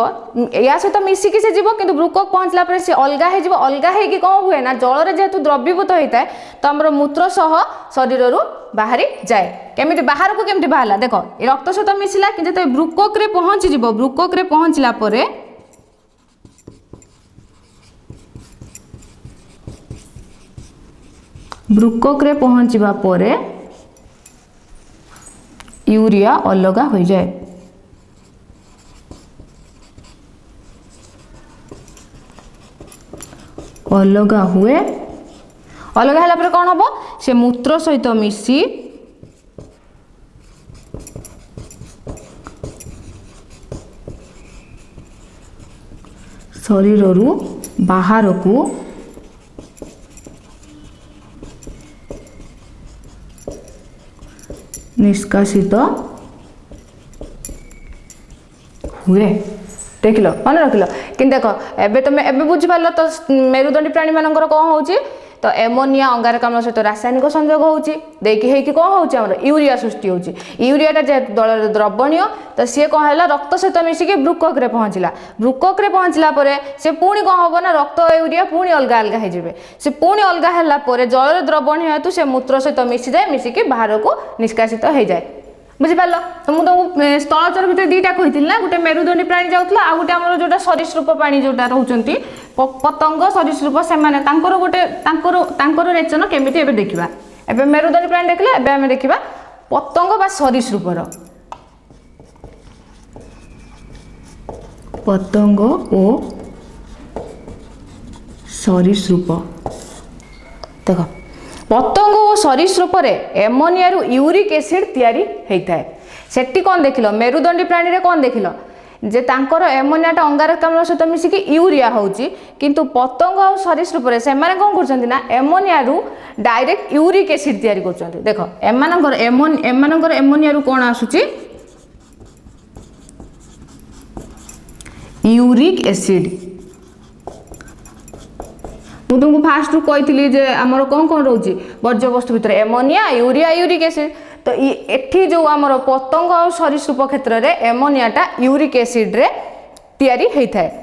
या सहित मिसिकी से जीव, किंतु बृक्कक पहुँचला परे से अलग हो जीव। अलग होगी कौन हुए ना जल में जेहेतु द्रवीभूत होता है तो आमर मूत्र सह शरीर रू बाहरी जाए। केमिति बाहर को केमिति बाहरला देख रक्त सहित मिसिला कि जो बृक्कक रे पहुँची जीव, बृक्कक रे पहुँचला परे बृक्कक रे पहुँचवा परे यूरिया अलग हो जाए। अलग हुए, अलग है पर कौन हम से मूत्र सहित मिसी शरीर रु बाहर को निष्कासित हुए। देख लो मन रख लो कि देख एबे तुम एबे बुझी पार तो मेरुदंडी प्राणी मानकर कौन होची तो एमोनिया अंगारकाम्ल सहित रासायनिक संयोग होची देकी हेकी कौन होची हमर यूरिया सृष्टि होची। यूरियाटा जे दल द्रवणीय तो सी कौन है रक्त सहित मिसिकी बृक्कक रे पहुँचला, बृक्कक रे पहुँचला परे से पुणी कौन हम ना रक्त यूरिया पुणी अलग अलग हो जाए। से पुणी अलग है पर जल द्रवणीय हेतु से मूत्र सहित मिसी जाए, मिसिकी बाहर को निष्कासित हो जाए। बुझिपार तो मुझे तुमको स्थलचर भितर दुईटा कही ना गोटे मेरुदंडी प्राणी जाऊला आ गोटे आम जो सरीसृप प्राणी जोटा रोचंती पतंग सरीसृप से गोटे रेचन केमिति एबे देखिबा। एबे मेरुदंडी प्राणी देखले एबे आमे देखिबा पतंग बा सरीसृपर पतंग ओ सरीसृप। देख पतंग और सरीसृप एमोनिया रु यूरिक एसिड तैयारी होता है। सेठी कौन देख मेरुदंडी प्राणी रे कौन देख जे तांकर एमोनियाटा अंगारकाम्ल सहित मिसिकी यूरिया होची, किंतु पतंग और सरीसृप से माने कौन करछंती ना एमोनिया रु डायरेक्ट यूरिक एसिड तैयारी करछंती। देख एमानकर एमोनिया रु कौन आसुची यूरिक एसिड। मुझे तुमको फास्ट कही जे आमर कौन कौन रोचे वर्ज्य वस्तु भितर एमोनिया यूरिया यूरिक एसिड। तो एठी जो आमर पतंग और सरीसृप क्षेत्र में एमोनियाटा यूरिक एसिड रे तैयारी होता है।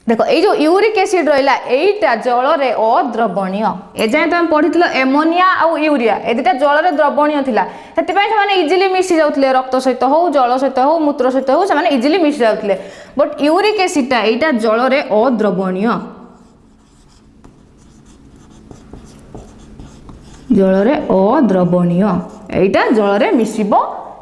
देख ये जो यूरिक एसिड रहा यहीटा जल में अद्रवणीय एजाए तुम पढ़ी एमोनिया और यूरिया ए दुटा जल में द्रवणीय था से इजिली मिसी जाते रक्त सहित हो जल सहित हो मूत्र सहित हो से इजिली मिसी जाते। बट यूरिक एसिडटा यहीटा जल में अद्रवणीय जल में अद्रवणीय यहीटा जल में मिसिब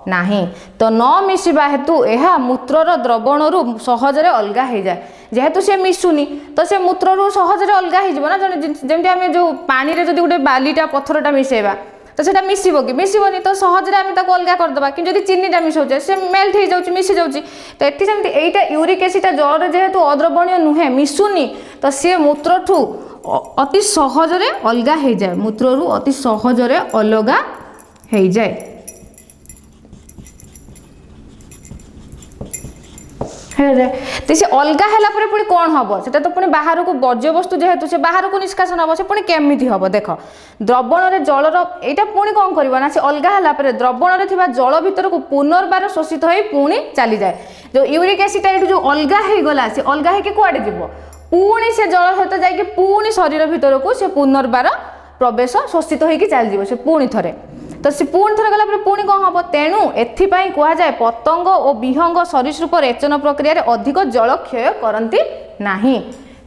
नहीं। तो न मिसिबा हेतु यह मूत्रर द्रवण रु सहजरे अलग हो जाए। जेहेतु से मिसुनी तो से मूत्र रु सहजरे अलग हो जमी आम जो पानी रे जदि गोटे बालीटा पत्थरटा मिसेबा तो सेटा मिसिबो कि मिसिबोनी तो सहजरे आम ताको अलग करदबा कि जदि चीनीटा मिसाउचे से मेल्ट हो जाउची मिसी जाउची। तो एठी सेमति एटा यूरिक एसिडटा जल जेहेतु अद्रवणीय नुहे मिसुनी तो सी मूत्रठू अति सहजरे अलग हो जाए, मूत्र रु अति सहजरे अलग हो जाए। तो से अलग है पुणी कौन हम से तो पुणी बाहर को वर्ज्य वस्तु जेहेतु से बाहर को निष्कासन हम से पुणी केमिति हम देख द्रवण में जलर यहाँ पुणी कौन करना से अलग है द्रवण में जल भीतर को पुनर्बार शोषित हो पुणी चली जाए। जो यूरिक एसिड ये जो अलग हो गला से अलग होकर कुआडे जीव पुणी से जल सहित जाकि पुणी शरीर भीतर को से पुनर्बार प्रवेश शोषित होकर चली से पुणी थे तो सी पुणी थर गला पुणी कौन हम तेणु एथिपाई कहुए पतंग और विहंग सरीसृप रेचन प्रक्रिया अधिक जल क्षय करती नहीं।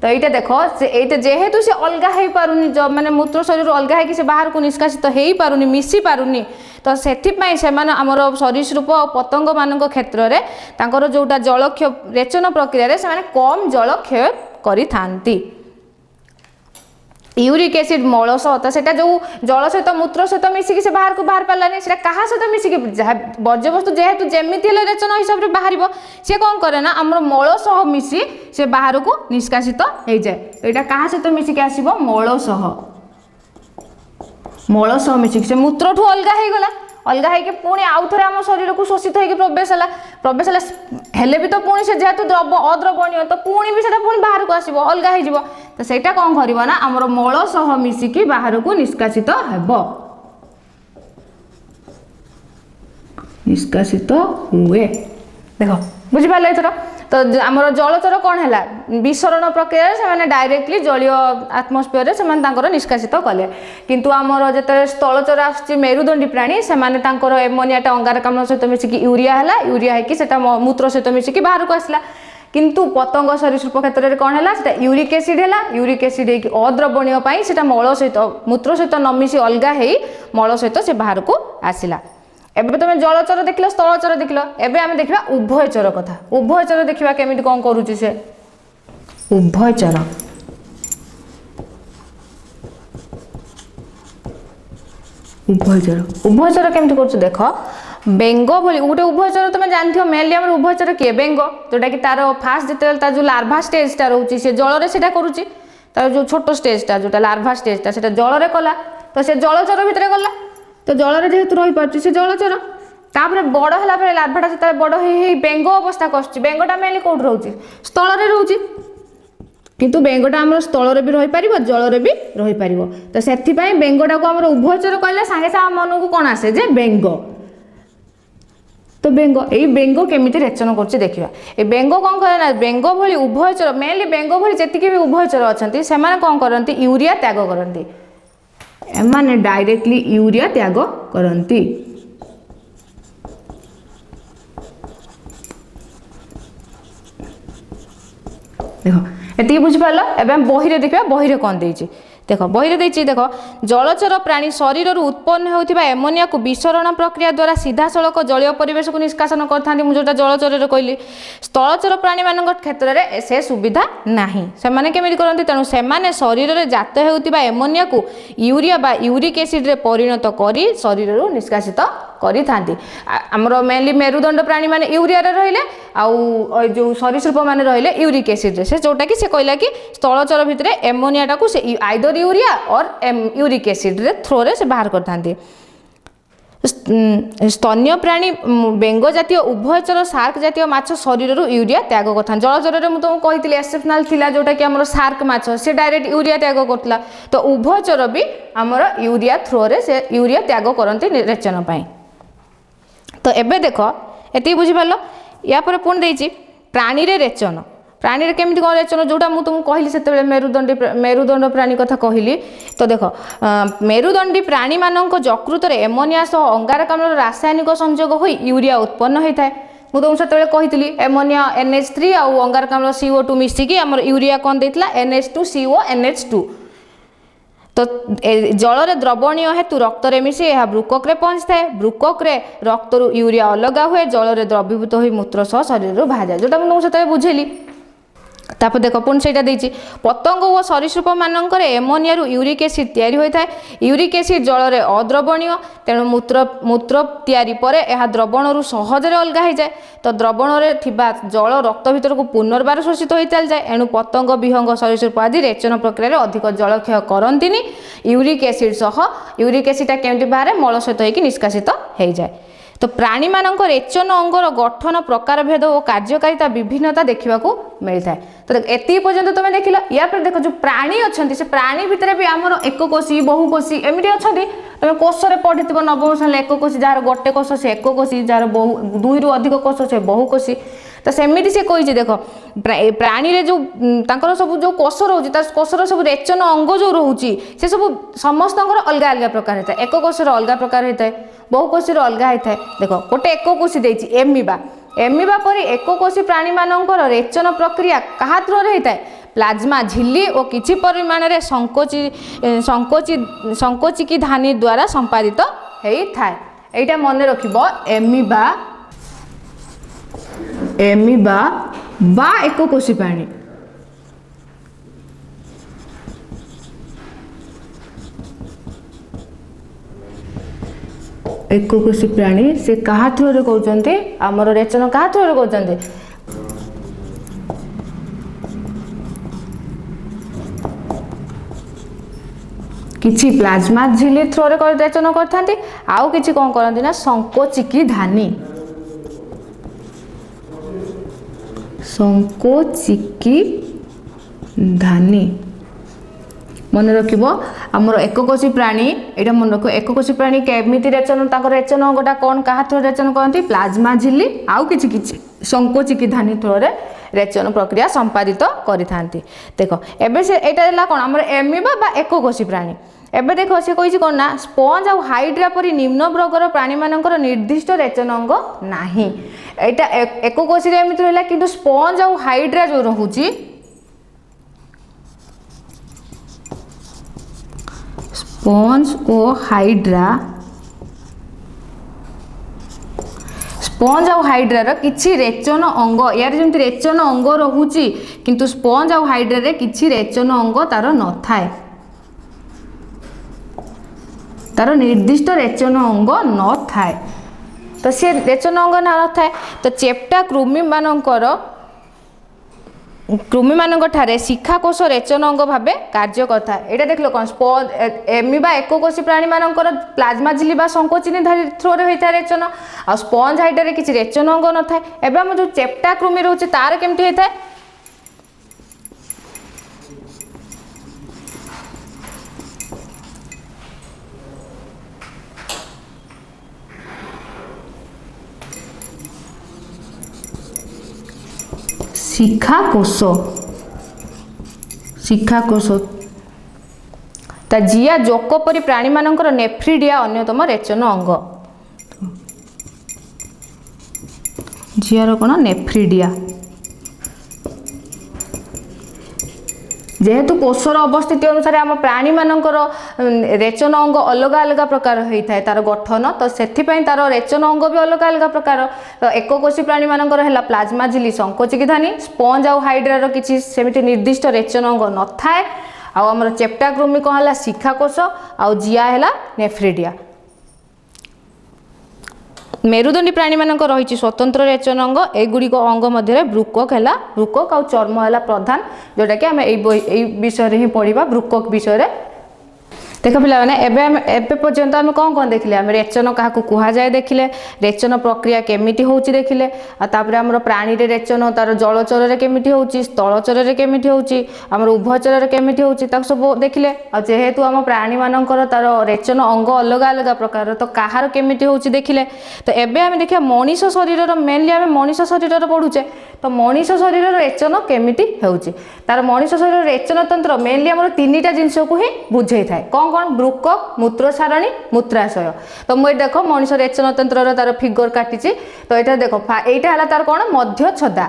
तो ये देख से जेहेतु से अलग हो पारुनी माने मूत्र शरीर अलग है कि से बाहर को निष्कासित हो पारुनी मिसी पारुनी तो सेथिपाई से आमर सरीसृप और पतंग मान क्षेत्र में तांकर जोटा जल क्षय रेचन प्रक्रिया से कम जल क्षय करि थांती। यूरिक एसिड मल सह तो सेटा जो जल सहित मूत्र सहित मिसिकी से बाहर को बाहर पारानी से क्या सहित मिसिकी वर्ज्यवस्तु जेहेतु जमीती रेचन हिसाब से बाहर सी कौन करे ना आम मल सह मिसी से बाहर को निष्कासित हो जाए। यहाँ क्या सहित मिसिकी आसब मल सह मिसिकी से मूत्र ठू अलग हो गला अलग है पुणी आउ थे आम शरीर को शोषित होकर प्रवेश हेले भी तो पुणी से जेहेतु अद्रवणीय तो पुणी भी से पुणी बाहर को आसब अलग हो तो सेटा कौन करिवो ना आमर मल सह मिसिकी बाहर को निष्कासित हेबो निष्कासित हुए। देख बुझी पाले एथर तो आमर जलचर कौन है विसरण प्रक्रिया से माने डायरेक्टली जलीय आत्मोस्फीयर से निष्कासित कले किंतु आमर जिते स्थलचर आसुची मेरुदंडी प्राणी से एमोनियाटा अंगारकाम्ल सहित मिसिकी यूरिया है यूरिया है मूत्र सहित मिसिकी बाहर को आसला किंतु पतंग सरीसृप क्षेत्र में कौन है यूरिक एसिड है यूरिक एसिड अद्रवणीय से मल सहित मूत्र सहित न मिसी अलग हो मल सहित से बाहर को आसला। एबे तुम जलचर देख स्थलचर देख एबे आम देखा उभयचर कथा उभयचर देखा केमी कौन करुच्ची से उभयचर उभयचर केमती कर देख बेंग भली गोटे उभयचर तुम जानते मेनली आम उभयचर किए बेंग जोटा कि तार फास्ट जिते जो लार्भा स्टेजटा रोचे से जल से करुच्ची तार जो छोट स्टेजटा जो लार्भा स्टेजटा से जल कला तो से जलचर भितर गला तो जल जेहेतु रही पार्टी से जलचर तापर बड़ है लार्भाटा से बड़ हो बेंग अवस्था कर बेंगटा मेनली कौट रोचे स्थल में रोचे किंतु बेंगटा आम स्थल भी रही पार जल भी रही पार तो से बेंगटा को आम उभयचर कहले सांगे सागे मन को कौन आसे जे बेंग तो बेंग यही बेंग केमी रेचन कर देखा ये बेंग कौन करे ना बेंग भली उभयचर मेनली बेंग भली जी भी उभयचर अच्छा से कौन करती यूरिया त्याग करती एमाने डायरेक्टली यूरिया त्याग करती देख ये बुझिपार एवं बही देखा बही कौन देती देख बही देख जलचर प्राणी शरीर उत्पन्न होता एमोनिया को विसरण प्रक्रिया द्वारा सीधा सड़क जलीय परिवेश को निष्कासन करते मुझे जलचर कहली स्थलचर प्राणी मान क्षेत्र में से सुविधा नहीं से केमी करती तेणु से शरीर में जात होता एमोनिया को यूरिया बा यूरिक एसिड रे परिणत कर शरीर निष्कासित करि आमर मेनली मेरुदंड प्राणी माने यूरिया रहिले आउ जो सरीसृप माने रहिले यूरिक एसिड से जोटा कि से कहला कि स्थलचर भितर एमोनियाटा को से आइदर यूरिया और यूरिक एसिड रे थ्रो रे से बाहर करथांती। स्तन्य प्राणी बेंग जातीय उभयचर सार्क जातीय माछ शरीर यूरिया त्याग करता जलचर में तुमको कही एक्सेप्शनल थिला जोटा कि आमर सार्क माछ से डायरेक्ट यूरिया त्याग करता तो उभयचर भी आमर यूरिया थ्रो रे से यूरिया त्याग करती रेचन पाई। तो एबे देख ये बुझिपार या पर पुणी देती प्राणी रे रेचन प्राणी रे केमिति कौन रेचन जोटा मुझे तुमको कहली से मेरुदंड प्राणी कथा कहली तो देख मेरुदंडी प्राणी मानक यकृत एमोनिया सह अंगारकाम्ल रासायनिक संयोग हो यूरिया उत्पन्न होता है मुझे तुमको से कही एमोनिया NH3 आउ अंगारकाम्ल CO2 मिसिकी आम यूरिया कौन देता NH2CO NH2 तो जल द्रवणीय हेतु रक्त में मिसी यह ब्रुकक पहुँची था ब्रुकक रक्त यूरिया अलग हुए जल द्रवीभूत हो मूत्र सह शरीर बाहर जाए जोटा मुझे से बुझेली तापर देख पुणी से देती पतंग और सरीसृप मानक एमोनिया यूरिक एसिड तैयारी होता है यूरिक एसिड जल में अद्रवणीय तेणु मूत्र तैयारी पर यह द्रवण सहजरे अलग हो जाए तो द्रवण में जल रक्त भीतर को पुनर्बार शोषित हो चल जाए एणु पतंग विहंग सरीसृप आदि रेचन प्रक्रिया अधिक जलक्षय करती यूरिक एसिड सह यूरिक एसिडा केमती बाहर मल सहित होकर निष्कासित हो जाए। तो प्राणी मानक रेचन अंगर गठन प्रकार भेद और कार्यकारिता विभिन्नता देखा मिलता है। तो एति पर्यंत तुम देख लो या पर देख जो प्राणी अच्छा से प्राणी भितर भी आमर एककोशी बहुकोशी एमती अच्छा तुम कोषे पढ़ी नवम श्रेणी एककोशी जार गोटे कोष से एककोशी जार दुई रु अधिक कोष से बहुकोशी तो सेमती से कही देख प्राणी रे जो तांकर सब जो कोष रोचे कोषर सब रेचन अंग जो रोचे से सब समस्त अलग अलग प्रकार होता है एक कोषर अलग प्रकार होता है बहुकोशी अलग होता है देख गोटे एककोशी देती एमिबा एमिबा पर एककोशी प्राणी मानकर रेचन प्रक्रिया क्या थ्रो होता है प्लाज्मा झिल्ली और किछि परिमाण में संकोचिकी धानी द्वारा संपादित होता है। यहाँ मन रखिबो एमिबा बा एककोशी प्राणी एकोकोशी प्राणी से कहा थ्रू कहते आमर रेचन क्या थ्रू कहते किछि प्लाज्मा झिल्ली थ्रो रे रेचन करथांती आउ किछि कोन करंती ना संकोचिकी धानी संकोचिकी धानी मन रखिब आमर एककोशी प्राणी एटा मन रखो एककोशी प्राणी केमिति रेचन ताको रेचन अंगटा कोन कहा थ्रो रेचन करंती प्लाज्मा झिल्ली आउ किछि किछि संकोचिकी धानी थ्रो रे रेचन प्रक्रिया संपादित करिथांती देखो एबे से एटा हला कोन आमर एमिबा बा एककोशी प्राणी एबे देखो से कहिछि कोन ना स्पंज आ हाइड्रा परि निम्न वर्गर प्राणी मानकर निर्दिष्ट रेचन अंग नाही एटा एककोशी रे एमिति रहला किंतु स्पंज आ हाइड्रा जो रहुची स्पंज और हाइड्रा स्पंज आ हाइड्रार किछि रेचन अंग यार जेमति रेचन अंग रहुची किंतु स्पंज आ हाइड्रा रे किछि रेचन अंग तार न थाए तार निर्दिष्ट रेचन अंग न थाए तो से रेचन अंग न थाए तो चेप्टा कृमि मानक ठारे शिखाकोश रेचन अंग भावे कार्य करता है ये देख लो कौन स्पंज एमिबा एककोशी प्राणी मानकर प्लाज्मा झिल्ली बा संकोचिनी धारी थ्रो रे होता है रेचन आ स्पंज हाइड्रा रे किछि रेचन अंग न थाए एबे हम जो चेप्टा कृमि रहउछि तार केमति होता है शिखाकोश ता जिया जोक परी प्राणी मानकर नेफ्रिडिया अन्यतम रेचन अंग जियार कोन नेफ्रिडिया जेहेतु कोषर अवस्थिति अनुसार आम प्राणी मानकर रेचन अंग अलग अलग प्रकार होता है तार गठन तो से तार रेचन अंग भी अलग अलग प्रकार तो एककोशी प्राणी मानकर है प्लाज्मा झिल्ली संकोचिकी धानी स्पंज आ हाइड्रार किसी सेमिति निर्दिष्ट रेचन अंग न थाए आमर चेप्टा कृमि कौन है शिखाकोश आ जिया है नेफ्रिडिया मेरुदंडी प्राणी मानक रही स्वतंत्र रेचन अंग एगुड़िक अंग मध्य ब्रुकक है ब्रुकक आ चर्म है प्रधान जोटा कि आम यही विषय ही पढ़ा ब्रुकक विषय देख पे पर्यंत आम कौन कौन देखिले आम रेचन क्या कह जाए देखिले रेचन प्रक्रिया केमिति होउची देखिले आम प्राणी रे रेचन तार जलचर रे केमिति होउची स्थलचर रे केमिति होउची आमर उभयचर रे केमिति होउची ताक सब देखिले आ जेहेतु आम प्राणी मानकर तार रेचन अंग अलग अलग प्रकार तो कहार केमिति होउची देखिले तो एबे आम देखिया मनीष शरीर मेनली आम मनीष शरीर पढ़ुचे तो मनीष शरीर रेचन केमिति होउची तार मनीष शरीर रेचन तंत्र मेनली आम तीनिटा जिनस को ही बुझे थाए कौन कौन ब्रुकक मूत्र सारणी मूत्राशय तो मुझे देख मनीष रेचन तंत्र तार फिगर काटी तो यहाँ देख यहाँ तार कौन मध्य छदा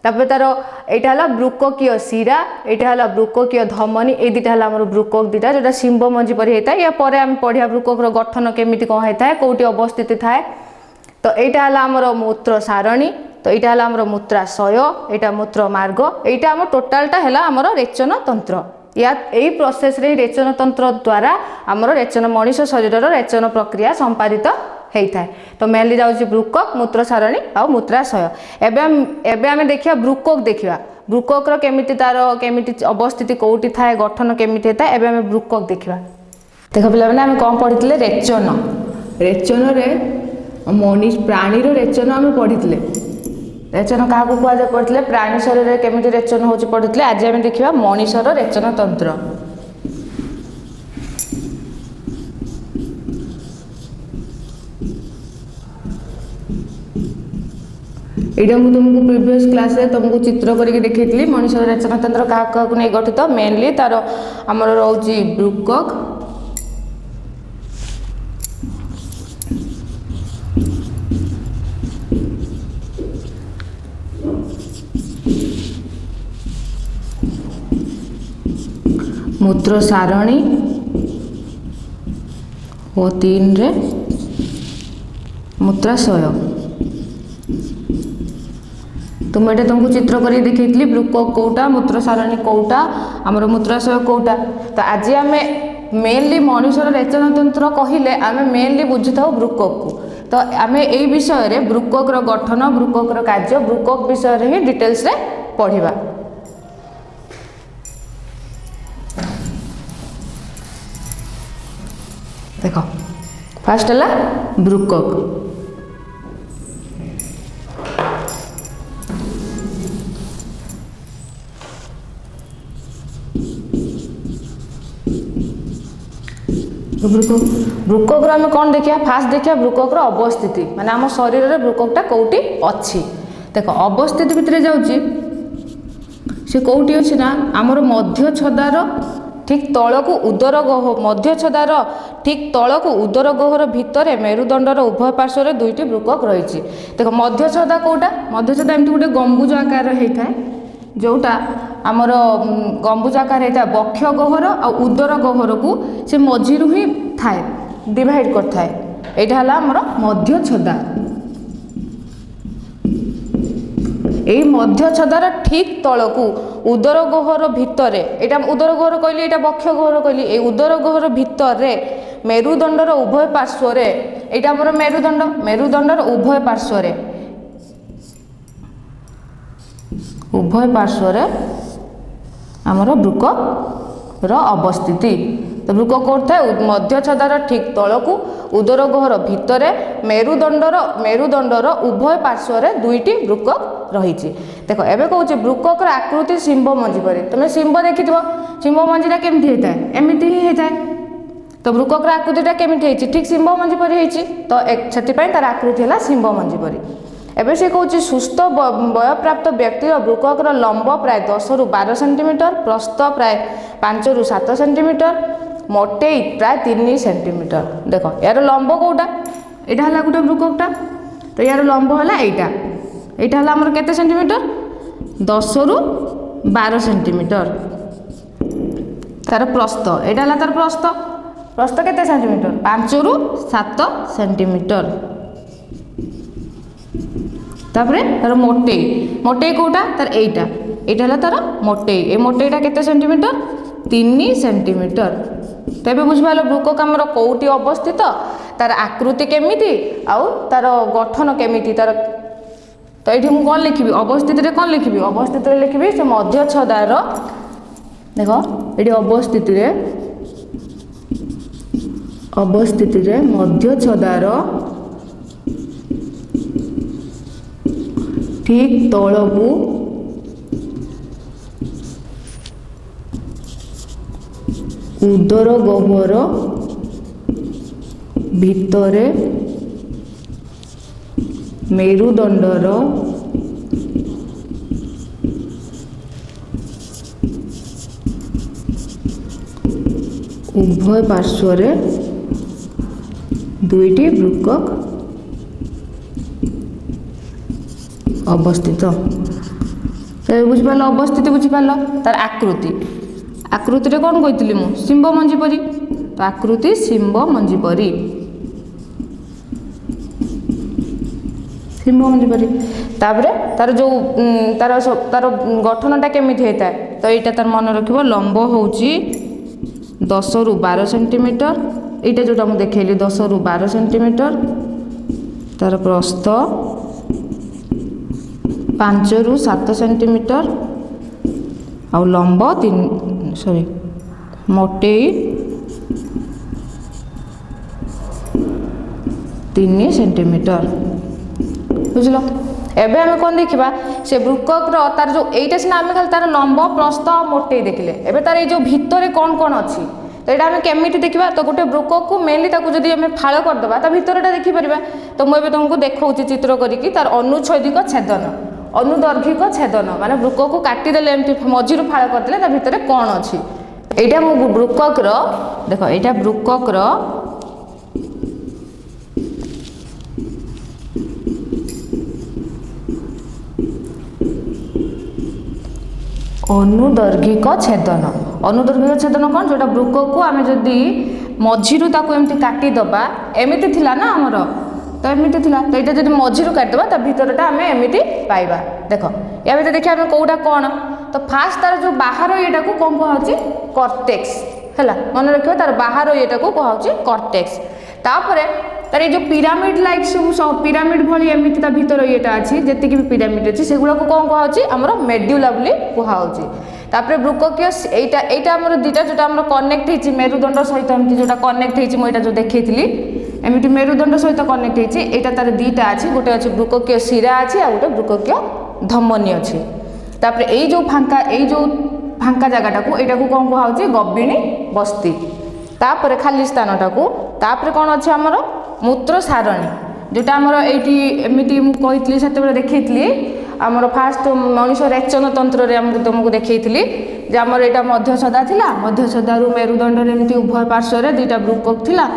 तापर तार यहाँ ब्रुककीय शिरा यहाँ ब्रुककीय धमनी ये दुटा है ब्रुकक दुटा जो शिंब मंजी पर होता है या पर आम पढ़िया ब्रुकक गठन केमिति कौन होता है कौटी अवस्थित थाए तो यहाँ है आमर मूत्र सारणी तो यहाँ है आमर मूत्राशय यहाँ मूत्र मार्ग यहाँ आम टोटालटा है आमर रेचन तंत्र या यही प्रोसेस रे रेचन तंत्र द्वारा आमर रेचन मनीष शरीर रेचन प्रक्रिया संपादित होता है तो मेनली जाऊँगी ब्रुकक मूत्र सारणी आ मूत्राशय एबे आम देखिया ब्रुकक देखिया ब्रुकक केमिति तार केमिति अवस्थिति कौटी थाए गठन केमिति थाए एबे आम ब्रुकक देखिया देख पिला माने आम कौन पढ़ी रेचन रेचन रे मनीष प्राणी रेचन आम पढ़ी रेचन क्या कहुए पढ़ते प्राणी शरीर केमिति रेचन हो पढ़ते आज आम देखा मनीषर रेचन तंत्र यहाँ मुझे तुमको प्रीवियस क्लास रे तुमको चित्र करके देखी मनीषर रेचन तंत्र क्या नहीं गठित मेनली तार आमर रोची ब्रुकक मूत्र सारणी और 3 रे मूत्राशय तो मुझे तुमको चित्र कर देखी ब्रुकक कौटा मूत्र सारणी कौटा आमर मूत्राशय कौटा तो आज आम मेनली मनुष्यर रेचन तंत्र कहले आम मेनली बुझी था बृकक को। तो आम यही विषय बृकक गठन बृकक कार्य बृकक विषय ही डिटेल्स रे पढ़िबा। देख फास्ट है बृकक। बृकक आम कौन देखिया फास्ट देखिया बृकक अवस्थिति माने आम शरीर में बृककटा कौटी अच्छी। देख अवस्थिति भितर जाऊँगी से कौटी अच्छी ना आमर मध्य छदार ठीक तलक उदर गह्वर मध्य छदार ठीक तलक उदर गह्वर भितर मेरुदंडर उभय पार्श्व दुईटी बृकक रही। देख मध्य छदा कौटा मध्य छदा एमती गोटे गंबुज आकार होता है जोटा आमर गंबुज आकार होता है बक्ष गह्वर आ उदर गह्वर को से मझिरु ही थाए डिवाइड कर थाए यहाँ आमर मध्य छदा। यही मध्य छदार ठीक तलकू उदर गह्वर भितर यहाँ उदर गह्वर कहली यहाँ बक्ष गह्वर कहली ये उदर गह्वर भितर मेरुदंडर उभय पार्श्व यहाँ आमर मेरुदंड मेरुदंडर उभय पार्श्व आमर बृकक अवस्थिति। तो बृकक कौन थाए मध्य छदार ठीक तलकू उदर गह्वर भितर मेरुदंडर उभय पार्श्व दुईटी बृकक रही। देख एवं कहूँ बृकक आकृति शिंब मंजी पर तुम शिंब देखि शिंब मंजीटा केमती होता है एमती ही होता है। तो बृकक आकृतिटा केमती ठीक शिंब मंजी पर होती तो से तार आकृति है शिंब मंजी पर। एवं से कौन सुस्थ वयप्राप्त व्यक्तिर बृकक लंब प्राय 10 ରୁ 12 सेंटीमीटर प्रस्थ प्राय 5 ରୁ 7 सेंटीमीटर मोटेई प्राय 3 सेंटीमीटर। देख यार लंब कौटा यहाँ है गोटे बृककटा तो यार लंब है यहाँ है आमर केते सेंटीमीटर 10 ରୁ 12 सेंटीमीटर। तार प्रस्थ यहाँ है तार प्रस्थ केते सेंटीमीटर 5 ରୁ 7 सेंटीमीटर। तापरे तार मोटेई कौटा तार यहाँ तार मोटेई ए मोटेईटा केते सेंटीमीटर 3 सेंटीमीटर। तो ये बुझिपाल बृकक आमर कौटी अवस्थित तार आकृति केमिति आउ तार गठन केमिति तार। तो ये मुझे कौन लिखी अवस्थित कौन लिखी अवस्थित लिखी से मध्य छदार देख ये अवस्थित मध्य छदार ठीक तलकू उदर गह्वर भितर मेरुदंडर उभय पार्श्व दुईटी बृकक अवस्थित। तो बुझिपाल अवस्थित बुझिपाल तार आकृति कौन कही मुझे शिंब मंजी परी तो आकृति शिंब मंजी परी तापरे तार जो तार गठनटा केमिति होता है तो यहाँ तार मन रख लंब होची 10 ରୁ 12 सेंटीमीटर यहाँ जोटा मुझे देखली 10 ରୁ 12 सेंटीमीटर तार प्रस्थ 5 ରୁ 7 सेंटीमीटर आ लंब मोटेई 3 सेंटीमीटर बुझल। एबे आम कौन देखा से बृकक तार जो यहीटा सीना आम खाली तार लंब प्रस्थ मोटेई देखले एबे तार जो भितर कौन कौन अच्छी तो यहाँ आम केमिति देखा तो गोटे बृकक को मेनली जदि आम फाड़ करदे तो भितरटा देखिपर। तो मुझे तुमको देखा चित्र करी तार अनुच्छेदिक छेदन अनुदर्घिक छेदन माने बृकक को काटिदेले एमती मझिरु फाड़ करदेले ता भितर कौन अच्छी यहाँ मु बृकक देख यहाँ बृकक अनुदर्घिक छेदन कौन जोटा बृकक को आम जदि मझिरु ताको एमती काटिदबा एमती थिला ना आमर तो एमती थिला तो यहाँ जब मझिरु काटिदबा ता भितरटा आम एमती पाइबा। देख या भितर देखिए आम कौटा कौन तो फास्ट तार जो बाहर येटा को कौन कहुची कॉर्टेक्स है मन रखियो तार बाहर येटा को कहुची कॉर्टेक्स तापर तार ये जो पिरामिड लाइक सब पिरामिड भली एमती ता भीतर येटा अच्छी जी भी पिरामिड अच्छी से गुड़ा कौन कहुची आमर मेड्यूला बोली कहुची तापर ब्रुकोकियो एटा एटा आमर दुटा जोटा आमर कनेक्ट होती मेरुदंड सहित एमती जोटा कनेक्ट होती मुझे जो देखी एमती मेरुदंड सहित कनेक्ट होती एटा तार दुटा अच्छी गोटे अच्छे ब्रुकोकियो शिरा अच्छी आ गोटे ब्रुकोकियो धमनी अच्छी तापर ये जो फांका जगटा को यहाँ को कौन कहुची गव्विणी बस्ती तापर खाली स्थानटा को तापर कौन अच्छे आमर मूत्र सारणी जोटा आमर ये एमती मुझे से देखी आमर फास्ट मनीष रेचन तंत्र में तुमको देखी जे आमर यहाँ मध्यसदा थिला मध्यसदारू मेरुदंड एमती उभय पार्श्व दुईटा ब्रुकोक थिला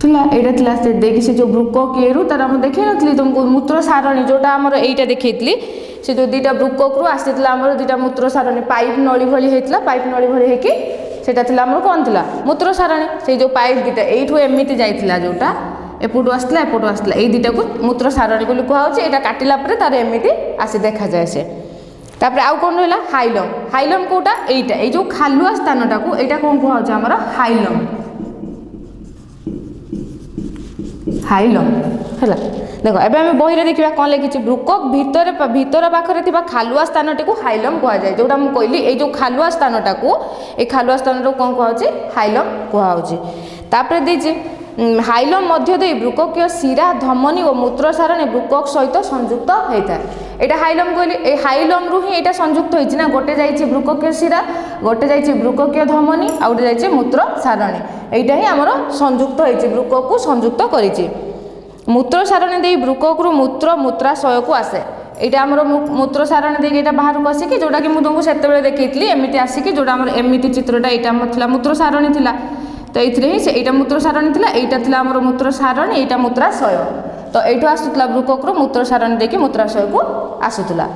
यहाँ देखिए से जो ब्रुकोक ये तार देखी नी तुमको मूत्र सारणी जोटा आमर यहाँ देखी से जो दुईटा ब्रुकोक रू आसी आमर दुईटा मूत्र सारणी पाइप नली भली होता पाइप नली भली होकी सेटा आमर कौन थी मूत्र सारणी से जो पाइप दुईटा यू एमती जाइला जोटा एपटू आसला एपटू आसला ये दुईटा को मूत्र सारणी बोली कहुच्छे यहाँ काटिला तार एमती आसी देखा जाए से तापर आउ कौन रहा हाइलम हाइलम कोटा एटा ये जो खालुआ स्थानटा को यहाँ कौन कहुच्छे आमर हाइलम हाइलम है देख एवं आम बही देखा कौन लिखी ब्रुकोक भीतर पाखे खालुआ स्थान टी हाइलम कहुए जोटा मुझे कहली ये जो खालुआ स्थानटा को ये खालुआ स्थान कौन कहुच्छे हाइलम कहुच्छे तापर देजी हाइलम मध्य दे ब्रुकोकियो शिरा धमनी और मूत्र सारणी ब्रुकोक सहित संयुक्त होता है यहाँ हाइलम कहली ये हाइलम रु ही यहाँ संयुक्त होती ना गोटे जाइए ब्रुकोकियो शिरा गोटे जाइए ब्रुकोकियो धमनी आ गोटे जाइए मूत्र सारणी यहाँ ही आमर संयुक्त होती ब्रुकोक को संयुक्त करी मूत्र सारणी दे ब्रुकोक रु मूत्र मूत्राशय को आसे यहाँ आमर मूत्र सारणी देखिए बाहर को आसिक जोटा कि मुझे तुमको से देखी एमती आसिक जोटा आमर एमती चित्रटा यहाँ मूत्र सारणी थी तो ये मूत्र सारणी थी यहाँ आमर मूत्र सारणी यहाँ मूत्राशय तो ये आसूला ब्रुकोक मूत्र सारणी देखिए मूत्राशय को आसूला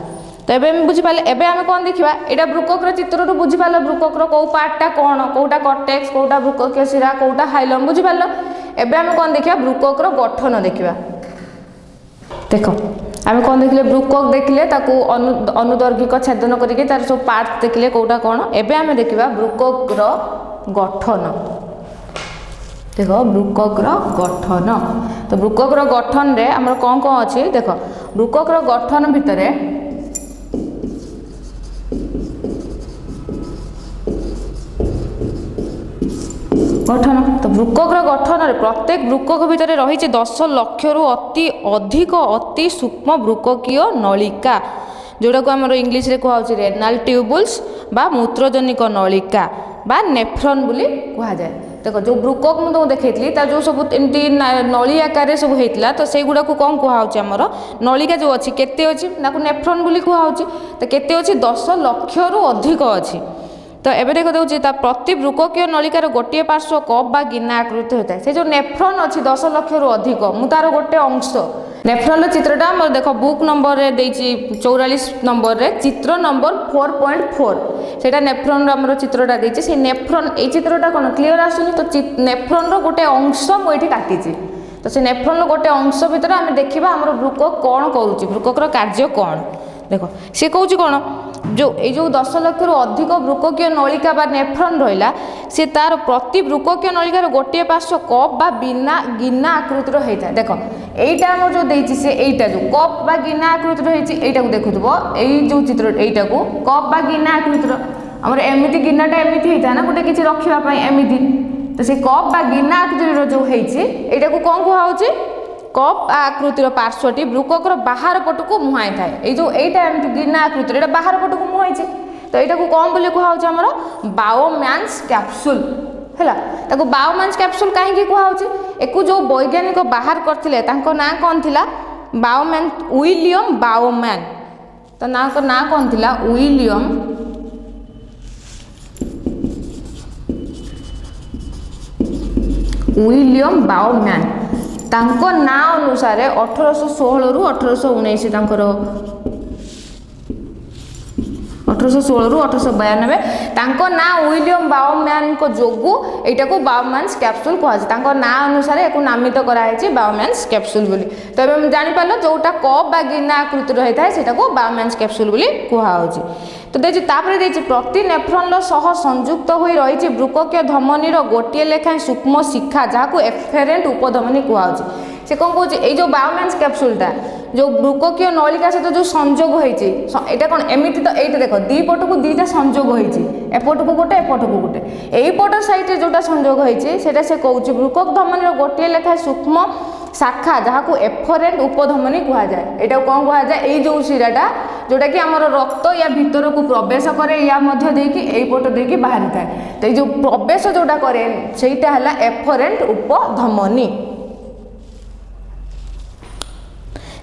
तो ये बुझीपारे एवं आम कौन देखा यहाँ ब्रुकोक चित्र बुझीपार ब्रुकोक कौ पार्टा कौन कौटा कॉर्टेक्स कौटा ब्रुकोकियो शिरा कौटा हाइलम बुझीपार एवं आम कौन देखा ब्रुकोक गठन देखा देख आम कौन देखिले ब्रुकोक देखिले अनुदर्भिक छेदन करके तार सब पार्ट देखिले कौटा कौन एवं आम देखा ब्रुकोक गठन देख ब्रुकोक गठन तो ब्रुकोक गठन रे आमर कौन कौन अच्छी देख ब्रुकोक गठन भितर गठन तो ब्रुकोक गठन रे प्रत्येक ब्रुकोक भितर रही 10 लाख रु अति अधिक अति सूक्ष्म ब्रुकोकीय नलिका जोड़ा को आमर इंग्लिश रे कहुच्छे रेनाल ट्यूबुल्स बा मूत्रजनिक नलिका बा नेफ्रॉन बोली कह जाए देख जो ब्रुकोक मुझे देखी जो सब एमती नली आकार सब होता तो से गुड़ा को कौन कहुच्छे आमर नलिका जो अच्छी केते अच्छी नेफ्रॉन बोली कहुच्छे तो केते अच्छी 10 लाख रु अधिक अच्छी तो एबे देख दूसरी प्रति ब्रुकोकीय नलिकार गोटे पार्श्व कप बा गिना आकृति होता है से जो नेफ्रॉन अच्छी 10 लाख रु अधिक मु तार गोटे अंश नेफ्रॉन चित्रटा मोर देख बुक नंबर रे देछि 44 नंबर रे चित्र नंबर 4.4 सेटा नेफ्रॉन आमर चित्रटा देछि से नेफ्रॉन ए चित्रटा कोन क्लियर आसुनी तो नेफ्रॉन रो गोटे अंश मु एठी काटिछि तो से नेफ्रॉन रो गोटे अंश भितर आमे देखिबा हमर ब्रुकोक कोन करूछि ब्रुकोक रो कार्य कोन देख सी कहूँ कौन जो ये जो 10 लाख रु अधिक ब्रुकोकीय नलिका बा नेफ्रॉन रहा सी तार प्रति ब्रुकोकीय नलिकार गोटे पार्श्व कप बा बिना गिना आकृतिर होता है देख यहीटा आम जो देती से यहीटा जो कप बा गिना आकृतिर होता को देखुव यही जो चित्र यहीटा को कप बा गिना आकृतिर आमर एमती गिनाटा एमती होता है ना गोटे किसी रखापी एमती तो से कप बा गिना आकृतिर जो होता को कौन कहुच्छे कप आकृतिर पार्श्वटी ब्रुकोक बाहर पट को मुहाई थाए ये जो यहीटा एमती गिना आकृतिर यहाँ बाहर पट को मुहाई तो यहाँ को कौन बोली कहुच्छे आमर बायोमास कैप्सूल है बायोमास कैप्सूल कहीं कहुच्छे एक जो वैज्ञानिक बाहर करते ना कौन थी बायोमैन विलियम बायोमैन तो ना कौन थी विलियम बायोमैन तांको ना अनुसार 1816 रु 1819 तांकर 1816 ରୁ 1892 तांको ना विलियम बाउमैन को जोगु एटा को बाउमैन्स कैप्सूल कहै छै तांको ना अनुसार एको नामित करा है छै बाउमैन्स कैप्सूल बोली तो हम जानि पालो जोटा कप बा गिना आकृति रही थाए सेटा को बाउमैन्स कैप्सूल बोली कहै छै तो देखि तापरे देखि प्रति नेफ्रॉन लो सह संयुक्त होई रही छै ब्रुकोक्य धमनी रो गोटिए लेखा सूक्ष्म शिखा जाको एफेरेंट उपधमनी कहै छै से कौन कहूँ ये जो बायोमेंस कैप्सूलटा जो ब्रुकोक्य नलिका सहित जो संजोग होती यहाँ कौन एमती तो ये देख दी पट को दीटा संजोग होती एपट को गोटे एपट को गोटे यहीपट सैड जोटा संजोग होती से कौन ब्रुकोक धमनी गोटे लेखा सूक्ष्म शाखा जहाँ को एफरेंट उपधमनी कहुए यहाँ कौन कहुए ये जो शिराटा जोटा कि आमर रक्त या भीतर को प्रवेश करे या यहीपट देकी बाहरी थाए तो ये जो प्रवेश जोटा करे सहीटा है एफरेंट उपधमनी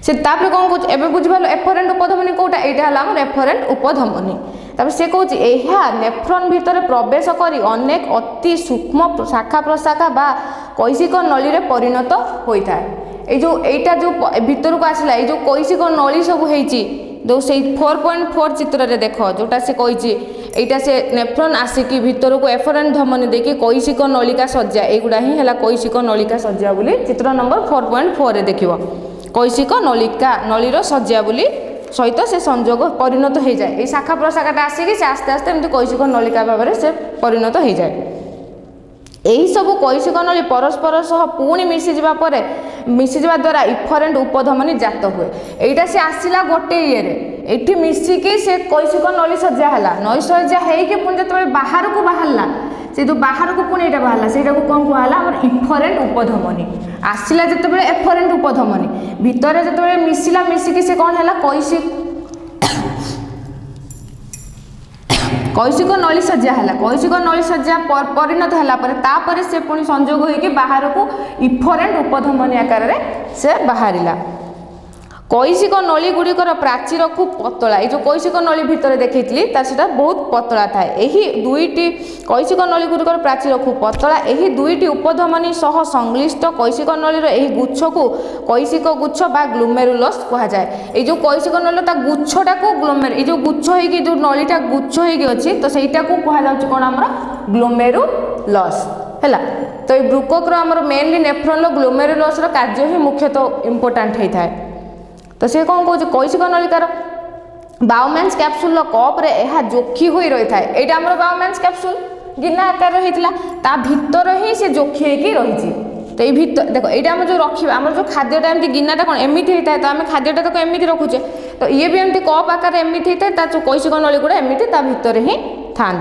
से तापर कौन कौच एबे बुझिबालो एफरेंट उपधमनी कोटा एटा हला हमर एफरेंट उपधमनी तापर से कौच एहा नेफ्रॉन भीतर प्रवेश करी अनेक अति सूक्ष्म शाखा प्रशाखा बा कैसिक नली रे परिणत होइथा ए जो एटा जो भीतर को आसला ए जो कैसिक नली सब हेची जो से 4.4 चित्र रे देखो जोटा से कहिची एटा से नेफ्रॉन आसिकी भीतर को एफरेंट धमनी देखि कैसिक नलिका सज्जा एगुडा ही हला कैसिक नलिका सज्जा बोली चित्र नंबर 4.4 रे देखिबो कैसिक नलिका नलीर सज्जा बोली सहित से संजोग परिणत हो जाए ये शाखा प्रशाखाटा आसिक से आस्ते आस्ते एमती कैसिक नलिका भाव से परिणत हो जाए यही सब कैसिक नली परस्पर सह पुणी मिसीजा द्वारा इफरेंट उपधमनी जात हुए यहाँ से आसला गोटे ये मिसिकी से कैसिक नली सज्जा है नली सज्जा होगी पुणी जो बाहर को बाहरला से जो बाहर को पुणी यहाँ बाहर से कौन कहला इफरेंट उपधमनी आसला जिते एफरेंट उपधमनी भितर जो मिसिला मिसिकी से कौन है कैसिक नली सज्जा है कैसिक नली सज्जा परिणत है से पुणी संजोग होगी बाहर को इफरेंट उपधमनी आकार से बाहरिला कैसिक नली गुड़िकर प्राचीर खूब पतला ये जो कैसिक नली भितर देखी से बहुत पतला थाए यही दुईटी कैसिक नली गुड़िकर प्राचीर खूब पतला यही दुईटी उपधमनी सह संश्लिष्ट कैसिक नलीर यही गुच्छ को कैसिक गुच्छ बा ग्लोमेरुलस कहा जाए ये जो कैसिक नली गुच्छटा को ग्लोमेर ये जो गुच्छ होगी जो नलीटा गुच्छ होगी अच्छी तो सहीटा को कहुच्छे कौन आम ग्लोमेरुलस है तो ये ब्रुकोक आमर मेनली नेफ्रॉन ग्लोमेरुलस कार्य ही मुख्यतः इंपोर्टाट होता है तो से कौन कौन कैसिक नलिकार बायोमेंस कैप्सूल कप रे यह जोखी हो रही है यहाँ आम बायोमेंस कैप्सूल गिना आकार होता भितर ही से जोखी होगी तो ये भीतर देख यहाँ जो रखा आम जो खाद्यटा एमती गिनाटा कौन एमती होता है तो आम खाद्यटा तक एमती रखुचे तो ये भी एमती कप आकार एमती होता है जो कैसिक नली गुड़ा एमती भितर ही था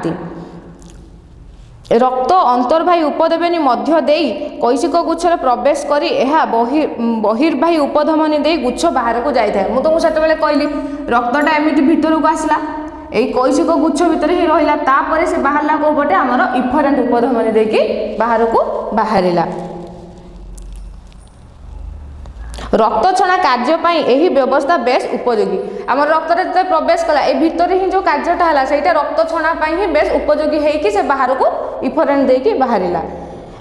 रक्त अंतर्वाही उपधमनी मध्य देई कैसिक गुच्छर प्रवेश करी यह बहिर्वाही उपधमनी दे गुच्छ बाहर को जाए मुझे तुमको से कहली रक्तटा एमती भीतर को आसला यही कैसिक गुच्छ भितर ही रहा तापर से बाहरला को पटे आमर इफरेंट उपधमनी देकी बाहर को बाहरिला रक्त छणा कार्यपाई यही व्यवस्था बेस उपयोगी आम रक्त जो प्रवेश कला ये भितर ही जो कार्यटा है सहीटा रक्त छणा ही बेस उपयोगी होगी से बाहर को इफरेंट देकी बाहरिला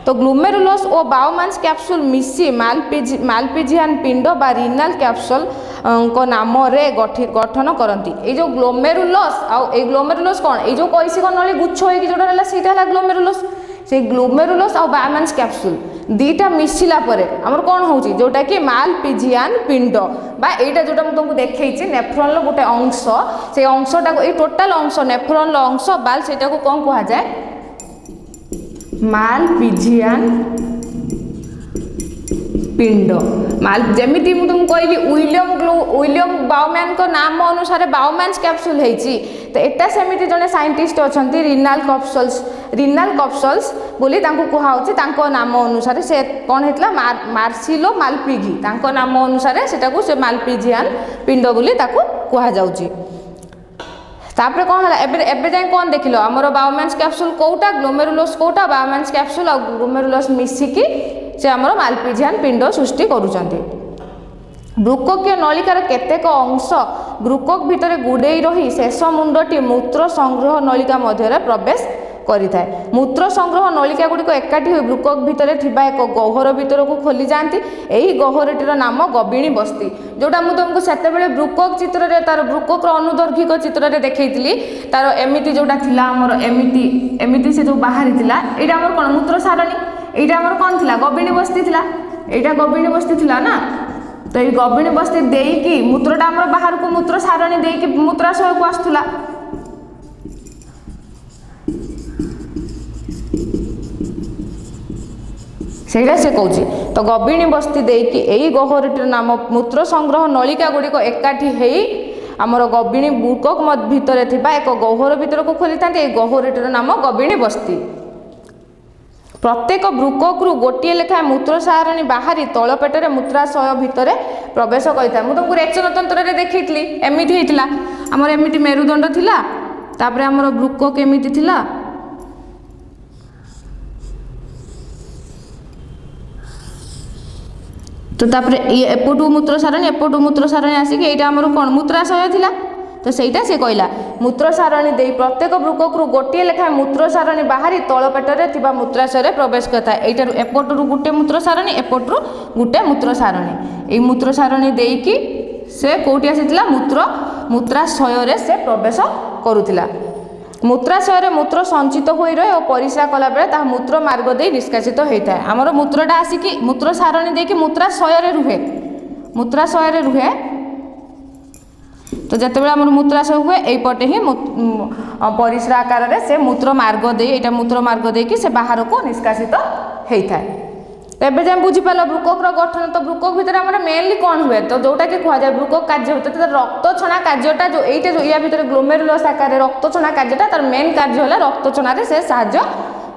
तो ग्लोमेरुलस और बायोमेंस कैप्सूल मिसी मालपिजियन पिंड बा रिनाल कैप्सूल को नाम रे गठन करती ये जो ग्लोमेरुलस आउ ग्लोमेरुलस कौन ये जो कैसिक नली गुच्छ होगी जोटा है सीटा ग्लोमेरुलस से ग्लोमेरुलस और बायोमेंस कैप्सूल दीटा मिसिला परे आमर कौन हो जोटा कि मालपिजियन पिंड बा एटा जोटा मुझे तुमको देखी नेफ्रॉन गोटे अंश से अंशटा को टोटाल अंश नेफ्रॉन अंश बाल से कौन कह जाए मालपिजियन पिंड माल जमीती मुझे तुमको कहली विलियम बाउमैन को नाम अनुसार बायोमेंस कैप्सूल होती तो एटा सेमिति जने साइंटिस्ट अच्छा रिनाल कप्सल्स बोली कहुच्छे नाम अनुसार से कौन होता मार्सिलो मालपिगी नाम अनुसार से मालपिजियन पिंड बोली कहुच्छे तापर कौन है एबे जाए कौन देख लो आमर बायोमेंस कैप्सूल कोटा ग्लोमेरुलस कोटा बायोमेंस कैप्सूल और ग्लोमेरुलस मिसिकी से आमर मालपिजियन पिंड सृष्टि करुचंती ब्रुकोक्य नलिकार केतेक अंश ब्रुकोक भितर गुड़े रही शेष मुंडटी मूत्र संग्रह नलिका मध्य प्रवेश କରିଥାଏ। ମୂତ୍ର ସଂଗ୍ରହ ନଳିକା ଗୁଡ଼ିକ ଏକାଠି ହୋଇ ବୃକକ୍ ଭିତରେ ଥିବା ଏକ ଗହ୍ୱର ଭିତରକୁ ଖୋଲି ଯାଆନ୍ତି। ଏହି ଗହ୍ୱରଟିର ନାମ ଗବିଣୀ ବସ୍ତି। ଯେଉଁଟା ମୁଁ ତୁମକୁ ସେତେବେଳେ ବୃକକ୍ ଚିତ୍ରରେ ତାର ବୃକକ୍ର ଅନୁଦୈର୍ଘ୍ୟିକ ଚିତ୍ରରେ ଦେଖେଇଥିଲି, ତାର ଏମିତି ଯେଉଁଟା ଥିଲା ଆମର ଏମିତି ଏମିତି ସେ ଯେଉଁ ବାହାରିଥିଲା, ଏଇଟା ଆମର କ'ଣ ମୂତ୍ର ସାରଣୀ, এইটা আমার কোন ଥିଲା গবিণী বস্তি ଥିଲା, এইটা গবিণী বস্তি ଥିଲା না। তো এই গবিণী বস্তি ଦେଇକି মূত্রটা ଆମର ବାହାରକୁ মূত্র সারণী ଦେଇକି মূত্রাশয়କୁ ଆସୁଥିଲା। ସେଇଟା ସେ କହୁଛି। ତ ଗବିଣୀ ବସ୍ତି ଦେଇକି ଏଇ ଗହ୍ୱରଟିର ନାମ ମୂତ୍ର ସଂଗ୍ରହ ନଳିକା ଗୁଡ଼ିକ ଏକାଠି ହେଇ ଆମର ଗବିଣୀ ବୃକକ୍ ଭିତରେ ଥିବା ଏକ ଗହ୍ୱର ଭିତରକୁ ଖୋଲିଥାନ୍ତି। এই ଗହ୍ୱରଟିର ନାମ ଗବିଣୀ ବସ୍ତି। ପ୍ରତ୍ୟେକ ବୃକକ୍ରୁ ଗୋଟିଏ ଲେଖାଏଁ ମୂତ୍ର ସାରଣୀ ବାହାରି ତଳ ପେଟରେ ମୂତ୍ରାଶୟ ଭିତରେ ପ୍ରବେଶ କରିଥାଏ। ମୁଁ ତୁମକୁ ରେଚନତନ୍ତ୍ରରେ ଦେଖେଇଥିଲି, ଏମିତି ହେଇଥିଲା ଆମର, ଏମିତି ମେରୁଦଣ୍ଡ ଥିଲା, ତାପରେ ଆମର ବୃକକ୍ ଏମିତି ଥିଲା, ତ ତାପରେ ଏପଟୁ ମୂତ୍ର ସାରଣୀ ଆସିକି ଏଇଟା ଆମର କ'ଣ ମୂତ୍ରାଶୟ ଥିଲା। ତ ସେଇଟା ସେ କହିଲା ମୂତ୍ର ସାରଣୀ ଦେଇ ପ୍ରତ୍ୟେକ ବୃକକ୍ରୁ ଗୋଟିଏ ଲେଖାଏଁ ମୂତ୍ର ସାରଣୀ ବାହାରି ତଳ ପେଟରେ ଥିବା ମୂତ୍ରାଶୟରେ ପ୍ରବେଶ କରିଥାଏ। ଏଇଟାରୁ ଏପଟରୁ ଗୋଟେ ମୂତ୍ର ସାରଣୀ, ଏପଟରୁ ଗୋଟେ ମୂତ୍ର ସାରଣୀ, ଏଇ ମୂତ୍ର ସାରଣୀ ଦେଇକି ସେ କେଉଁଠି ଆସିଥିଲା ମୂତ୍ରାଶୟରେ ସେ ପ୍ରବେଶ କରୁଥିଲା। ମୂତ୍ରାଶୟରେ ମୂତ୍ର ସଞ୍ଚିତ ହୋଇ ରହେ ଓ ପରିସ୍ରା କଲାବେଳେ ତାହା ମୂତ୍ର ମାର୍ଗ ଦେଇ ନିଷ୍କାସିତ ହୋଇଥାଏ। ଆମର ମୂତ୍ରଟା ଆସିକି ମୂତ୍ର ସାରଣୀ ଦେଇକି ମୂତ୍ରାଶୟରେ ରୁହେ। তো যেতবে আমার মূত্রাশয় হুয়ে এইপটে হি পরিস্রা আকারে সে মূত্র মার্গ দিয়ে, এটা মূত্র মার্গ দিয়ে সে বাহারকু নিষ্কাশিত হয়ে থাকে। এবে যে বুঝিপার বৃকক্র গঠন, তো বৃকক ভিতরে আমার মেনলি কম হুয়ে, তো যেটা কি কুয়া যায় বৃকক কার্য ভিতরে রক্ত ছଣା কার্যটা, যে এইটা ইয়া ভিতরে গ্লোমেরুলাস আকারে রক্ত ছଣା কার্যটা, তার মেন কার্য হল রক্ত ছଣାরে সে সাহায্য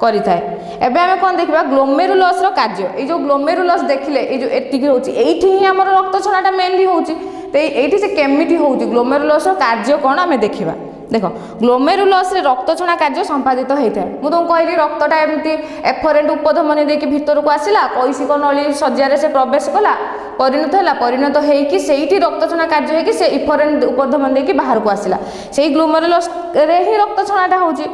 করে থাকে। এবে আমি কোন দেখিবা গ্লোমেরুলাসর কার্য, এই যে গ্লোমেরুলাস দেখিলে এই যে এটিকি হচ্ছে, এইটি হি আমার রক্ত ছଣାটা মেনলি হচ্ছে। তো এইটি সে কেমিটি হচ্ছে গ্লোমেরুলাসর কার্য কোণ আমি দেখিবা। দেখ গ্লোমেরুলাসরে রক্ত ছଣା কার্য সম্পাদিত হয়ে থাকে। মু তোমাকে কহিলি রক্তটা এমতি এফরেন্ট উপধমনী দিয়ে ভিতরକୁ আসিলা, কৈশিক নলী সজ্জারে সে প্রবেশ কলা, পরিণত হয়েকি সেইটি রক্ত ছଣା কার্য হয়েকি সে ইফরেন্ট উপধমনী দিয়ে বাহারକୁ আসিলা, সেই গ্লোমেরুলাসরে হি রক্ত ছଣାটা হচ্ছে।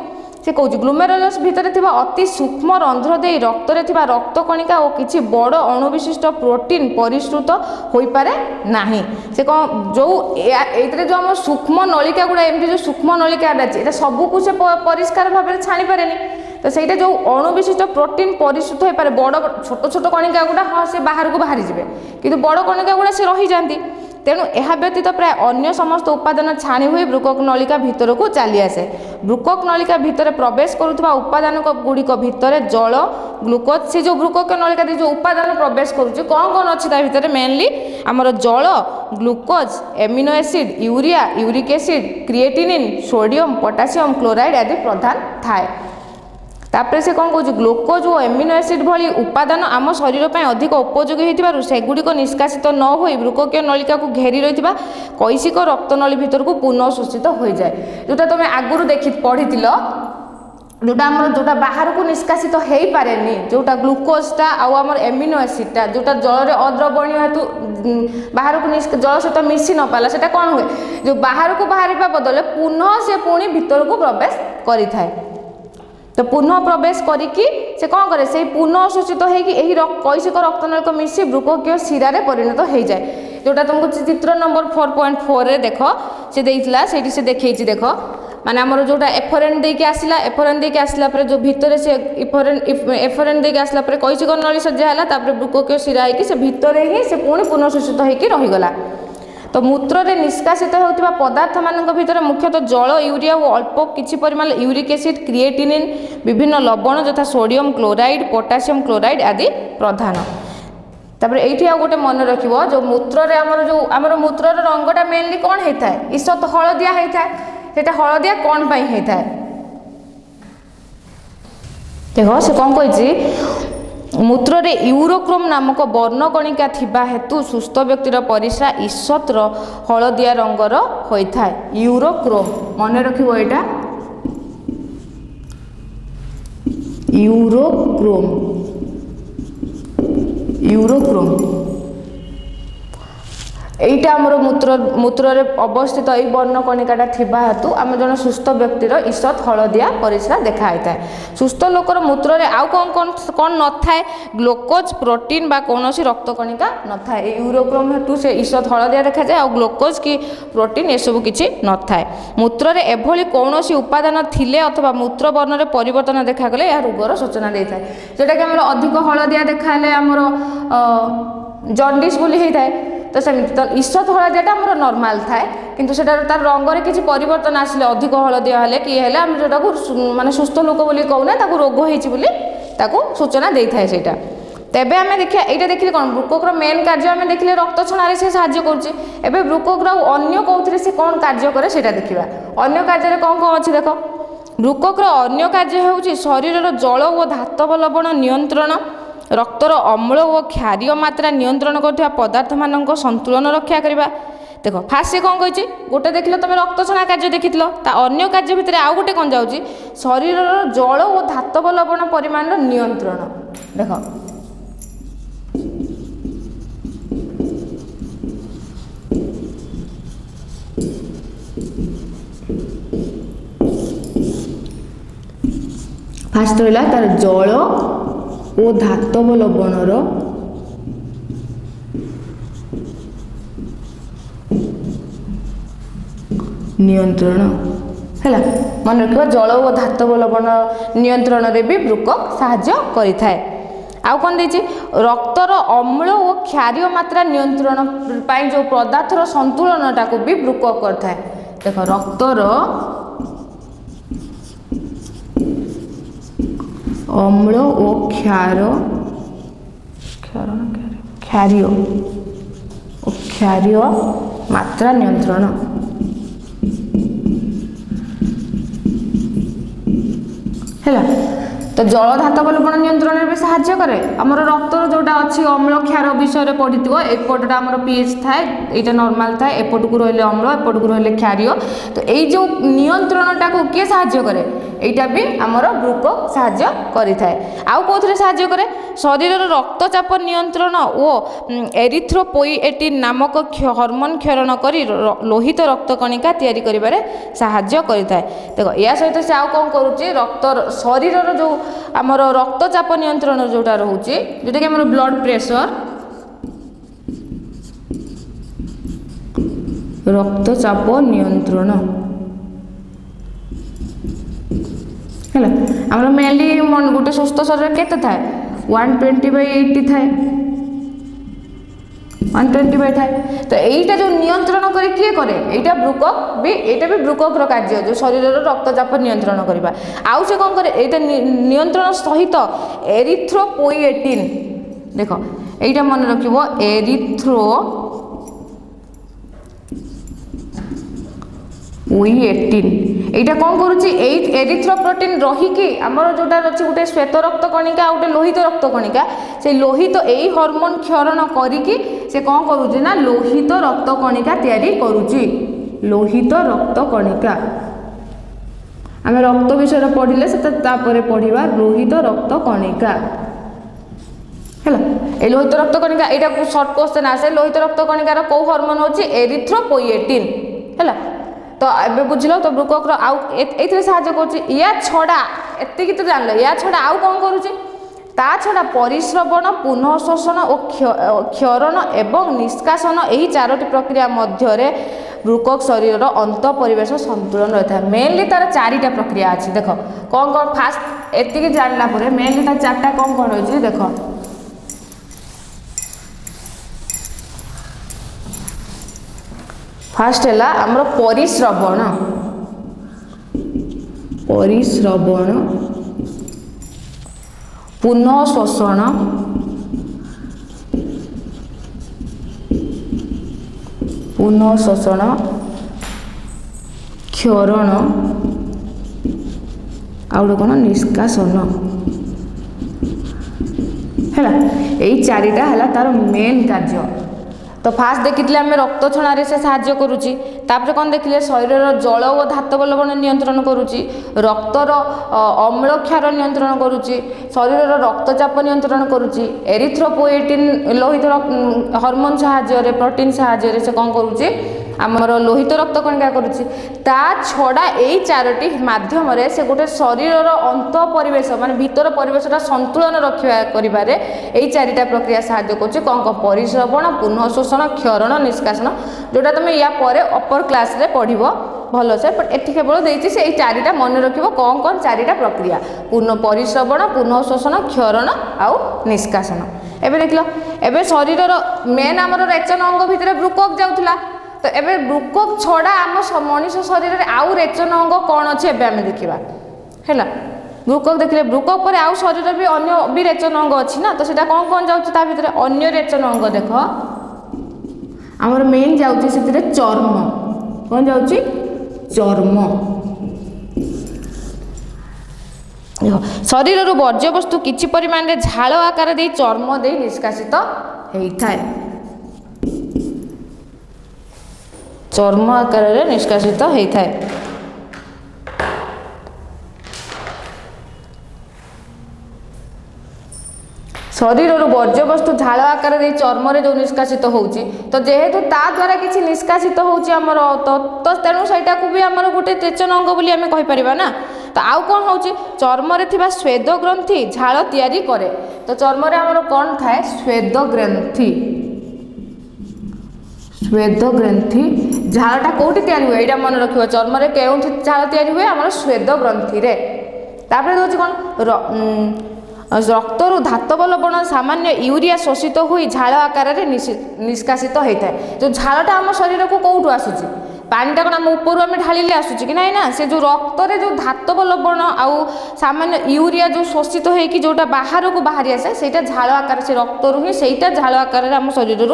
সে কৌছি গ্লোমেরুলাস ভিতরে থাকা অতি সূক্ষ্ম রন্ধ্র দিয়ে রক্তরে থাকা রক্তকণিকা ও কিছু বড় অণুবিশিষ্ট প্রোটিন পরিশ্রুত হয়ে পড়ে না। সে কম এইতে যে আমার সূক্ষ্ম নলিকা গুড়া এমনি যে সূক্ষ্ম নলিকা আছে, এটা সবুকু সে পরিষ্কার ভাবে ছাড়ি পারেনি। তো সেইটা যে অণুবিশিষ্ট প্রোটিন পরিশ্রুত হয়ে পড়ে, বড় ছোট ছোট কণিকা গুড়া হ্যাঁ সে বাহারକୁ বাহারি যাবে, কিন্তু বড় কণিকা গুড়া সে রহি যাতে। তেণু ଏହା ବ୍ୟତୀତ ପ୍ରାୟ ଅନ୍ୟ ସମସ୍ତ ଉପାଦାନ ଛାଣି ହୋଇ ବୃକକ୍ ନଳିକା ଭିତରକୁ ଚାଲି ଆସେ। ବୃକକ୍ ନଳିକା ଭିତରେ ପ୍ରବେଶ କରୁଥିବା ଉପାଦାନ ଗୁଡ଼ିକ ଭିତରେ ଜଳ, ଗ୍ଲୁକୋଜ୍, ସେ ଯେଉଁ ବୃକକ୍ ନଳିକା ଦେଇ ଯେଉଁ ଉପାଦାନ ପ୍ରବେଶ କରୁଛି କ'ଣ କ'ଣ ଅଛି ତା ଭିତରେ ମେନଲି ଆମର ଜଳ, glucose, amino acid, urea, uric acid, creatinine, sodium, potassium chloride ଆଦି ପ୍ରଧାନ ଥାଏ। তাপরে সে কম কହୁଛି গ্লুকোজ ও এমিনো এসিড ভଳି উপাদান আম শরীর পাই অধিক উপযোগী হইতিবারু সেগুড়িক নিষ্কাশিত ন হই বৃককীয় নলিকাকু ঘেরি রহিଥିବା কৈশিক রক্তনলী ভিতরকু পুনঃ শোষিত হয়ে যায়। যেটা তুমি আগুরু পড়িছিল, जोटा आमर जोटा बाहर को निष्कासित हो पारे, जोटा ग्लुकोजटा आमर एमिनो एसिडटा जोटा जल अद्रवणीय हेतु बाहर को जल सहित मिसी न पाला, सेटा कौन हुए जो बाहर को बाहर बदले पुनः से पुणी भीतर को प्रवेश करि थाए। तो पुनः प्रवेश करिकी से कौन करे, से पुनः शोषित होगी कैशिक रक्तनलिक मिसी बृककीय शिरा परिणत हो जाए। जोटा तुमको चित्र नंबर 4.4 रे देख से देइथिला, सेठी से देखैछि देख माने आमर जोटा एफरेन देके आसला, एफरेन देके आसला पर जो भीतर से एफरेन देके आसला पर कैशिक नली सज्जा है, तापर बृककीय शिरा होगी से भितर ही से पुणी पुनः शोषित होगी रहीगला। तो मूत्र रे निष्कासित होता पदार्थ मान भर मुख्यतः जल, यूरिया और अल्प किछि परिमाण यूरिक एसिड, क्रिएटिनिन, विभिन्न लवण यथा सोडियम क्लोराइड, पोटासियम क्लोराइड आदि प्रधान। तापर एठी आ गोटे मन रखिबो जो मूत्र रे हमर मूत्र रे रंगटा मेनली कोन हेता है, ईषत हळदिया हेता है। सेटा हळदिया कोन पई हेता है देखो से कोन कहिछि, मूत्र रे यूरोक्रोम नामक वर्णकणिका थिबा हेतु सुस्थ व्यक्तिर परिस्रा ईषत हळदिया रंगर होता है। यूरोक्रोम मन रखिबो, एटा यूरोक्रोम, यूरोक्रोम এইটা আমার মূত্রে অবস্থিত এই বর্ণকণিকাটা থিবা হেতু আমি জন সুস্থ ব্যক্তির ঈষৎ হলদিয়া পরিস্রা দেখা হয়ে সুস্থ লোকর মূত্রে আউ কন নথায় গ্লুকোজ প্রোটিন বা কৌশি রক্তকণিকা নথায় এই ইউরোক্রোম হেতু সে ঈষৎ হলদিয়া দেখা যায় আর গ্লুকোজ কি প্রোটিন এসবু কিছু নথায় মূত্রে এভাবে কৌশি উপাদান থিলে অথবা মূত্র বর্ণরে পরিবর্তন দেখাগলে এ রোগর সূচনা দিয়ে যেটা কি আমার অধিক হলদিয়া দেখা হলে আমার জন্ডিস বলে হয়ে থাকে তো সেମିତି তো ঈষৎ হলদিয়াটা আমার নর্মাল থাকে কিন্তু সেটার তার রঙরে কিছু পরিবর্তন আসলে অধিক হলদিয়া হলে কি হলে আমি যেটাকে মানে সুস্থ লোক বলে কৌনা তাকে রোগ হয়েছি বলে তাকে সূচনা দিয়ে থাকে সেটা তেবে আমি দেখা এইটা দেখিলে কোণ বৃককর মেন কার্য আমি দেখিলে রক্ত ছড়ারে সে সাহায্য করছে এবে বৃককর অন্য কোথায় সে কোণ কার্য করে সেটা দেখা অন্য কার্যের কোণ কোণ আছে দেখ বৃককর অন্য কার্য হচ্ছে শরীরের জল ও ধাতব লবণ নিয়ন্ত্রণ রক্তর অম্ল ও ক্ষারীয় মাত্রা নিয়ন্ত্রণ করুଥିବା পদার্থ ମାନଙ୍କ সନ୍ତुलन রক্ষা করা দেখ ফার্স্ট সে কম কইছে গোটে দেখিল তুমি রক্ত ছড়া কার্য দেখিল তা অন্য কার্য ভিতরে আউ গোটে কোণ যাଉଛି শরীরের জল ও ধাতব লবণ পরিমাণর নিয়ন্ত্রণ দেখ ফার্স্ট রহিলা তার জল ও ধাতব লবণর নিয়ন্ত্রণ হল মনে রাখবা জল ও ধাতব লবণ নিয়ন্ত্রণরে বি বৃকক সাহায্য করে থাকে আউ কোন দিয়েছি রক্তর অম্ল ও ক্ষারীয় মাত্রা নিয়ন্ত্রণ পাই যে পদার্থর সନ୍ତुलनটাকে বি বৃকক করে থাকে দেখ রক্তর অম্ল ও ক্ষারীয় মাত্রা নিয়ন্ত্রণ হ্যাঁ তো জল ধাতব লবণ নিয়ন্ত্রণের বি সাহায্য করে আমার রক্তর যেটা অছি অম্ল ক্ষার বিষয়ে পড়িথিব এপটটা আমার পিএইচ থাকে এইটা নর্মাল থাকে এপটকু রইলে অম্ল এপটকু রইলে ক্ষারীয় তো এই যে নিয়ন্ত্রণটাকে কে সাহায্য করে এইটা বি আমার বৃকক সাহায্য করে থাকে আউ কোথায় সাহায্য করে শরীরের রক্তচাপ নিয়ন্ত্রণ ও এরিথ্রোপোয়েটিন নামক হরমোন ক্ষরণ করে লোহিত রক্তকণিকা তৈরি করিবারে সাহায্য করে থাকে দেখ ইয়া সহিত সে আউ কম করুচি রক্তর শরীরের যে আমার রক্তচাপ নিয়ন্ত্রণ যেটা রয়েছে যেটা কি আমার ব্লড প্রেসর রক্তচাপ নিয়ন্ত্রণ হল আমার মেনলি গোটে সুস্থ শরীর কেতে থাকে 120/80 থাকে 120 থাকে তো এইটা যে নিয়ন্ত্রণ করে কি করে এইটা বৃকক বি এইটা বি বৃককর কার্য যে শরীরের রক্তচাপ নিয়ন্ত্রণ করা আউ সে কম করে এইটা নিয়ন্ত্রণ সহিত এরিথ্রোপোয়েটিন দেখ এইটা মনে রাখব এরিথ্রোপোয়েটিন এইটা কম করুচি এই এরিথ্রোপ্রোটিন রহিকি আমার যেটা আছে গোটে শ্বেত রক্ত কণিকা আর গোটে লোহিত রক্ত কণিকা সেই লোহিত এই হরমোন ক্ষরণ করিকি সে কম করুচি না লোহিত রক্ত কণিকা তৈরি করুচি লোহিত রক্ত কণিকা আমি রক্ত বিষয়ে পড়িলে সেটা তারপরে পড়িবা লোহিত রক্ত কণিকা হল এই লোহিত রক্ত কণিকা এটা শর্ট কোশ্চেন আসে লোহিত রক্ত কণিকার কেউ হরমোন হচ্ছে এরিথ্রোপোয়েটিন হল তো এবে বুঝল তো বৃককর আউ এইথে সাহায্য করছে ইয়া ছড়া এতিকি তো জানল ইয়া ছড়া আউ কম করুছে তা ছড়া পরিশ্রবণ পুনঃশোষণ ও ক্ষরণ এবং নিষ্কাশন এই চারটি প্রক্রিয়া মধ্যে বৃকক শরীরের অন্ত পরিবেশ সନ୍ତुलन রয়েছে মেনলি তার চারিটা প্রক্রিয়া আছে দেখ কম কম ফার্স্ট এতিকি জানলা পরে মেনলি তার চারটা কম কম রয়েছে দেখ ফার্স্ট है आमर परिश्रवण पुनःशोषण क्षरण आउ कौन निष्कासन है यही चारिटा है तार मेन कार्य तो फास्ट देखी आम रक्त छणारे से साहाय्य करुच्ची तापर कौन देखिले शरीर जल और धातव लवण नियंत्रण करुच्ची रक्तर अम्ल क्षार नियंत्रण करुच्ची शरीर रक्तचाप नियंत्रण करुच्ची एरिथ्रोपोएटिन लोहित हर्मोन साहाय्य प्रोटीन साहाय्य से कौन करुच्ची आमर लोहित रक्त कणिका करुच्ची ता छड़ा यही चारोटी माध्यम से गोटे शरीर अंत परिवेश माने भीतर परिवेशटा संतुलन रखा करिबारे यही चारिटा प्रक्रिया साहाय्य करुच्ची कौन कौन परिश्रवण पुनः शोषण क्षरण निष्कासन जोटा तुम या परे अपर क्लास रे पढ़िबो भल से बट एठी केवल देछि से एई चारिटा मन रखिबो कौन कौन चारिटा प्रक्रिया पुनः परिश्रवण पुनः शोषण क्षरण आउ निष्कासन एबे देखलो एबे शरीर मेन आमर रेचन अंग भितर ब्रुकक जाउथला तो एबे ब्रुकक छड़ा आम मनीष शरीर रे आउ रेचन अंग कौन अच्छे एबे आमे देखिबा हैला ब्रुकक देखिले ब्रुकक पर आउ शरीर भी अन्य भी रेचन अंग अच्छी ना तो सेटा कौन कौन जाउछ ता भितर अन्य रेचन अंग देख आमर मेन जाउछ सेतिरे चर्म कौन जाउछ चर्म शरीर रो वर्ज्य वस्तु किछि परिमाण रे झाल आकार दे चर्म दे निष्कासित हेइथाय चर्म आकार रे निष्कासित हेइथाय शरीर वर्ज्य वस्तु झाल आकार दे चर्म रे जो निष्कासित होउची तो जेहेतु ता द्वारा किछि निष्कासित होउची हमर तो तेणु सेटा को भी हमर गोटे रेचन अंग बोली आमे कहि परिबा ना तो आउ कौन होउची चर्म रे थिबा स्वेद ग्रंथि झाल तयारी करे तो चर्म रे हमर कोन थाए स्वेद ग्रंथि स्वेद ग्रंथि झालटा कोठी तयारी हुए एटा मन रखिबो चर्म रे केउठी झाल तयारी हुए हमर स्वेद ग्रंथि रे तापर होउची कोन रक्तर धातव लवण सामान्य यूरिया शोषित हुई झाल आकार रे निष्कासित होता है जो झालटा आम शरीर को कौटू आसूची पानीटा कौन आम ऊपर आम ढालिले आसूची कि ना से जो रक्तरे जो धातव लवण आउ सामान्य यूरिया जो शोषित होगी जोटा बाहर को बाहरी आसे सेटा झाल आकार से रक्तरू ही सेटा झाल आकार आम शरीर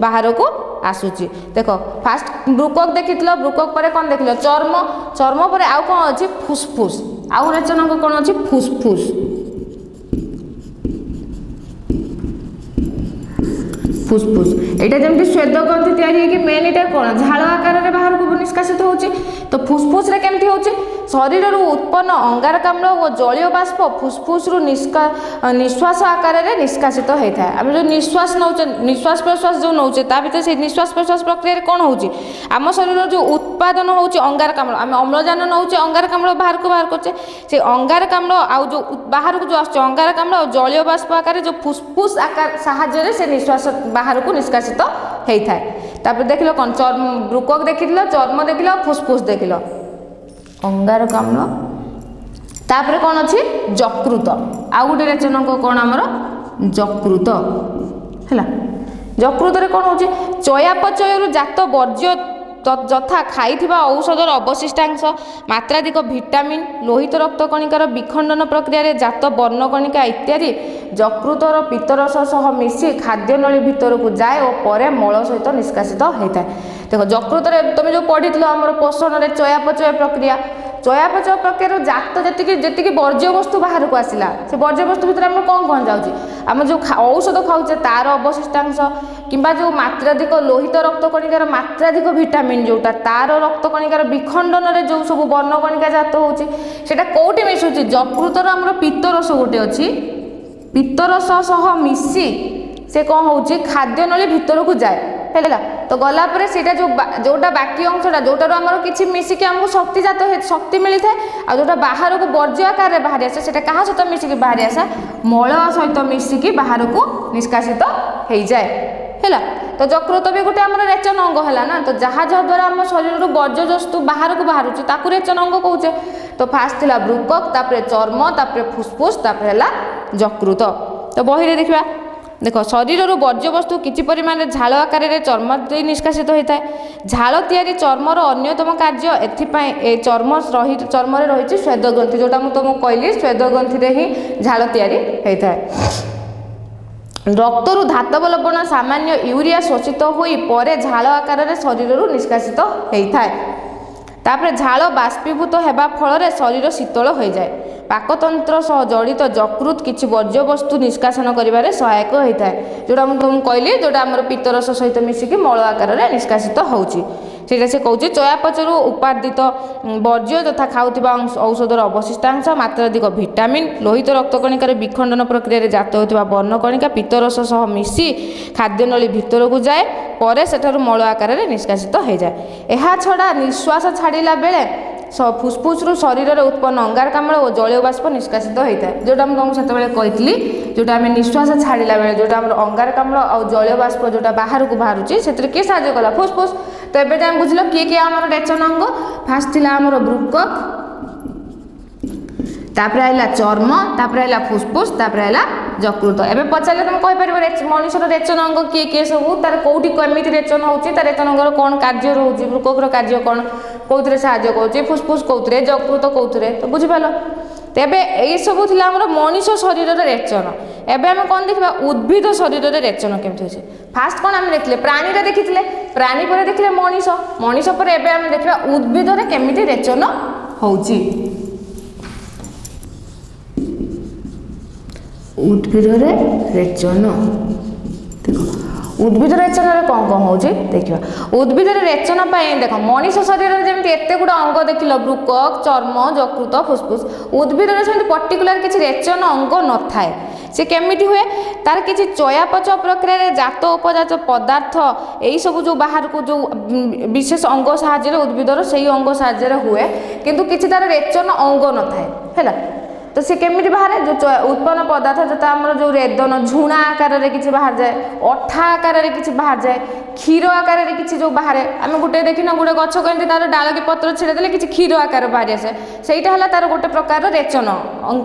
बाहर को आसूची देख फास्ट ब्रुकक देखिल ब्रुकक पर कौन देख चर्म चर्म पर आउ कौन अच्छी फुसफुस आउ रेचन अंग कौन अच्छी फुसफुस फुसफुस एटा जमती स्वेद ग्रंथि तयारी कि मेन एटा कोन झाल आकार रे बाहर को निष्कासित होउची तो फुसफुस रे केमती होउची शरीर रू उत्पन्न अंगारकाम्ल और जलीय बाष्प फुसफुस रू निश्वास आकार रे निष्कासित होता है आम जो निश्वास नौचे निश्वास प्रश्वास जो नौचे ता भीतर से निश्वास प्रश्वास प्रक्रिया रे कोन होउची आम शरीर जो उत्पादन होउची अंगारकाम्ल आम अम्लजान नौचे अंगारकाम्ल बाहर करचे से अंगारकाम्ल आउ जो बाहर को जो आछे अंगारकाम्ल और जलीय बाष्प आकार जो फुसफुस आकार सहायता रे से निश्वास बाहर को निष्कासित होता है तापर देखिलो कौन चर्म ब्रुकक देखिलो चर्म देखिलो फुसफुस देखिलो अंगारकाम्ल तापर कौन अच्छी यकृत आउ गोटे रेचन अंग कौन आमर यकृत है यकृत कौन हो चयापचय जात वर्ज्य ଯଥା ଖାଇଥିବା ଔଷଧର ଅବଶିଷ୍ଟାଂଶ ମାତ୍ରାଧିକ ଭିଟାମିନ୍ ଲୋହିତ ରକ୍ତ କଣିକାର ବିଖଣ୍ଡନ ପ୍ରକ୍ରିୟାରେ ଜାତ ବର୍ଣ୍ଣକଣିକା ଇତ୍ୟାଦି ଯକୃତର ପିତ୍ତରସ ସହ ମିଶି ଖାଦ୍ୟନଳୀ ଭିତରକୁ ଯାଏ ଓ ପରେ ମଳ ସହିତ ନିଷ୍କାସିତ ହୋଇଥାଏ। ଦେଖ ଯକୃତରେ ତୁମେ ଯେଉଁ ପଢ଼ିଥିଲ ଆମର ପୋଷଣରେ ଚୟାପଚୟ ପ୍ରକ୍ରିୟା ଚୟାପଚୟ ପ୍ରକ୍ରିୟାରୁ ଜାତ ଯେତିକି ବର୍ଜ୍ୟ ବସ୍ତୁ ବାହାରକୁ ଆସିଲା ସେ ବର୍ଜ୍ୟ ବସ୍ତୁ ଭିତରେ ଆମର କ'ଣ କ'ଣ ଯାଉଛି ଆମେ ଯେଉଁ ଔଷଧ ଖାଉଛେ ତାର ଅବଶିଷ୍ଟାଂଶ କିମ୍ବା ଯେଉଁ ମାତ୍ରାଧିକ ଲୋହିତ ରକ୍ତ କଣିକାର ମାତ୍ରାଧିକ ଭିଟାମିନ୍ ଯେଉଁଟା ତାର ରକ୍ତ କଣିକାର ବିଖଣ୍ଡନରେ ଯେଉଁ ସବୁ ବର୍ଣ୍ଣକଣିକା ଜାତ ହେଉଛି ସେଇଟା କେଉଁଠି ମିଶୁଛି ଯକୃତର ଆମର ପିତ୍ତରସ ଗୋଟେ ଅଛି ପିତ୍ତରସ ସହ ମିଶି ସେ କ'ଣ ହେଉଛି ଖାଦ୍ୟନଳୀ ଭିତରକୁ ଯାଏ ହେଲା ତ ଗଲା ପରେ ସେଇଟା ଯୋଉଟା ବାକି ଅଂଶଟା ଯୋଉଟାରୁ ଆମର କିଛି ମିଶିକି ଆମକୁ ଶକ୍ତି ମିଳିଥାଏ ଆଉ ଯୋଉଟା ବାହାରକୁ ବର୍ଜ୍ୟ ଆକାରରେ ବାହାରି ଆସେ ସେଇଟା କାହା ସହିତ ମିଶିକି ବାହାରି ଆସେ ମଳ ସହିତ ମିଶିକି ବାହାରକୁ ନିଷ୍କାସିତ ହେଇଯାଏ ହେଲା। ତ ଯକୃତ ବି ଗୋଟେ ଆମର ରେଚନ ଅଙ୍ଗ ହେଲା ନା ତ ଯାହା ଦ୍ୱାରା ଆମ ଶରୀରରୁ ବର୍ଜ୍ୟ ବସ୍ତୁ ବାହାରକୁ ବାହାରୁଛି ତାକୁ ରେଚନ ଅଙ୍ଗ କହୁଛେ। ତ ଫାଷ୍ଟ ଥିଲା ବୃକକ ତାପରେ ଚର୍ମ ତାପରେ ଫୁସଫୁସ ତାପରେ ହେଲା ଯକୃତ। ତ ବହିରେ ଦେଖିବା देख शरीर वर्ज्यवस्तु किसी परिमाण झाल आकार में चर्म निष्कासित होता है। झाल तैयारी चर्मर अन्यतम कार्य ए चर्म रही स्वेद ग्रंथि जोटा मुझे तुमको कहली स्वेद ग्रंथि ही झाल तैयारी होता है। रक्तरु धातव लवण सामान्य यूरिया शोषित होई परे झाल आकार में शरीर निष्कासित होता है। तापर झाल बाष्पीभूत होगा फल शरीर शीतल हो जाए। पाकतंत्र सह जड़ित यकृत किसी वर्ज्य वस्तु निष्कासन करिबारे सहायक होता है जोटा मुझे तुमको कहली जोटा आम पित्तरस सहित मिसिकी मल आकार में निष्कासित होउची। ସେଇଟା ସେ କହୁଛି ଚୟାପଚୟରୁ ଉପାର୍ଜିତ ବର୍ଜ୍ୟ ଯଥା ଖାଉଥିବା ଔଷଧର ଅବଶିଷ୍ଟାଂଶ, ମାତ୍ରାଧିକ ଭିଟାମିନ୍, ଲୋହିତ ରକ୍ତକଣିକାର ବିଖଣ୍ଡନ ପ୍ରକ୍ରିୟାରେ ଜାତ ହେଉଥିବା ବର୍ଣ୍ଣକଣିକା ପିତ୍ତରସ ସହ ମିଶି ଖାଦ୍ୟନଳୀ ଭିତରକୁ ଯାଏ, ପରେ ସେଠାରୁ ମଳ ଆକାରରେ ନିଷ୍କାସିତ ହୋଇଯାଏ। ଏହା ଛଡ଼ା ନିଶ୍ୱାସ ଛାଡ଼ିଲା ବେଳେ ଫୁସ୍ଫୁସ୍ରୁ ଶରୀରରେ ଉତ୍ପନ୍ନ ଅଙ୍ଗାରକାମ୍ଳ ଓ ଜଳୀୟ ବାଷ୍ପ ନିଷ୍କାସିତ ହୋଇଥାଏ। ଯେଉଁଟା ମୁଁ ତୁମକୁ ସେତେବେଳେ କହିଥିଲି, ଯେଉଁଟା ଆମେ ନିଶ୍ୱାସ ଛାଡ଼ିଲା ବେଳେ ଯେଉଁଟା ଆମର ଅଙ୍ଗାରକାମ୍ଳ ଆଉ ଜଳୀୟ ବାଷ୍ପ ଯେଉଁଟା ବାହାରକୁ ବାହାରୁଛି, ସେଥିରେ କିଏ ସାହାଯ୍ୟ କଲା? ଫୁସ୍ଫୁସ୍। ତ ଏବେ ଯାଏଁ ବୁଝିଲ କିଏ କିଏ ଆମର ରେଚନ ଅଙ୍ଗ? ଫାଷ୍ଟ ଥିଲା ଆମର ବୃକକ୍, ତାପରେ আহিଲା ଚର୍ମ, ତାପରେ ହେଲା ଫୁସ୍ଫୁସ୍, ତାପରେ ହେଲା ଯକୃତ। ଏବେ ପଚାରିଲେ ତୁମେ କହିପାରିବ ମଣିଷର ରେଚନ ଅଙ୍ଗ କିଏ କିଏ ସବୁ, ତାର କେଉଁଠି କେମିତି ରେଚନ ହେଉଛି, ତା ରେଚନ ଅଙ୍ଗର କ'ଣ କାର୍ଯ୍ୟ ରହୁଛି, ବୃକକର କାର୍ଯ୍ୟ କ'ଣ, କେଉଁଥିରେ ସାହାଯ୍ୟ କରୁଛି, ଫୁସ୍ଫୁସ୍ କେଉଁଥିରେ, ଯକୃତ କେଉଁଥିରେ, ତ ବୁଝିପାରିଲ। ତେବେ ଏଇସବୁ ଥିଲା ଆମର ମଣିଷ ଶରୀରର ରେଚନ। ଏବେ ଆମେ କ'ଣ ଦେଖିବା? ଉଦ୍ଭିଦ ଶରୀରରେ ରେଚନ କେମିତି ହେଉଛି। ଫାଷ୍ଟ କ'ଣ ଆମେ ଦେଖିଲେ? ପ୍ରାଣୀରେ ଦେଖିଥିଲେ, ପ୍ରାଣୀ ପରେ ଦେଖିଲେ ମଣିଷ, ମଣିଷ ପରେ ଏବେ ଆମେ ଦେଖିବା ଉଦ୍ଭିଦରେ କେମିତି ରେଚନ ହେଉଛି। ଉଦ୍ଭିଦରେ ରେଚନ, ଦେଖ ଉଦ୍ଭିଦ ରେଚନରେ କ'ଣ କ'ଣ ହେଉଛି ଦେଖିବା। ଉଦ୍ଭିଦରେ ରେଚନ ପାଇଁ ଦେଖ, ମଣିଷ ଶରୀରରେ ଯେମିତି ଏତେ ଗୁଡ଼ା ଅଙ୍ଗ ଦେଖିଲ, ବୃକକ୍, ଚର୍ମ, ଯକୃତ, ଫୁସ୍ଫୁସ୍, ଉଦ୍ଭିଦରେ ସେମିତି ପର୍ଟିକୁଲାର କିଛି ରେଚନ ଅଙ୍ଗ ନଥାଏ। ସେ କେମିତି ହୁଏ? ତାର କିଛି ଚୟାପଚୟ ପ୍ରକ୍ରିୟାରେ ଜାତ ଉପଜାତ ପଦାର୍ଥ ଏଇସବୁ ଯେଉଁ ବାହାରକୁ ଯେଉଁ ବିଶେଷ ଅଙ୍ଗ ସାହାଯ୍ୟରେ ଉଦ୍ଭିଦର ସେଇ ଅଙ୍ଗ ସାହାଯ୍ୟରେ ହୁଏ, କିନ୍ତୁ କିଛି ତାର ରେଚନ ଅଙ୍ଗ ନଥାଏ ହେଲା। ତ ସେ କେମିତି ବାହାରେ? ଯେଉଁ ଉତ୍ପନ୍ନ ପଦାର୍ଥ ଯଥା ଆମର ଯେଉଁ ରେଦନ, ଝୁଣା ଆକାରରେ କିଛି ବାହାରିଯାଏ, ଅଠା ଆକାରରେ କିଛି ବାହାରିଯାଏ, କ୍ଷୀର ଆକାରରେ କିଛି ଯେଉଁ ବାହାରେ। ଆମେ ଗୋଟେ ଦେଖିନ ଗୋଟେ ଗଛ କେମିତି ତାର ଡାଳ କି ପତ୍ର ଛିଡ଼ା ଦେଲେ କିଛି କ୍ଷୀର ଆକାର ବାହାରି ଆସେ, ସେଇଟା ହେଲା ତାର ଗୋଟେ ପ୍ରକାରର ରେଚନ,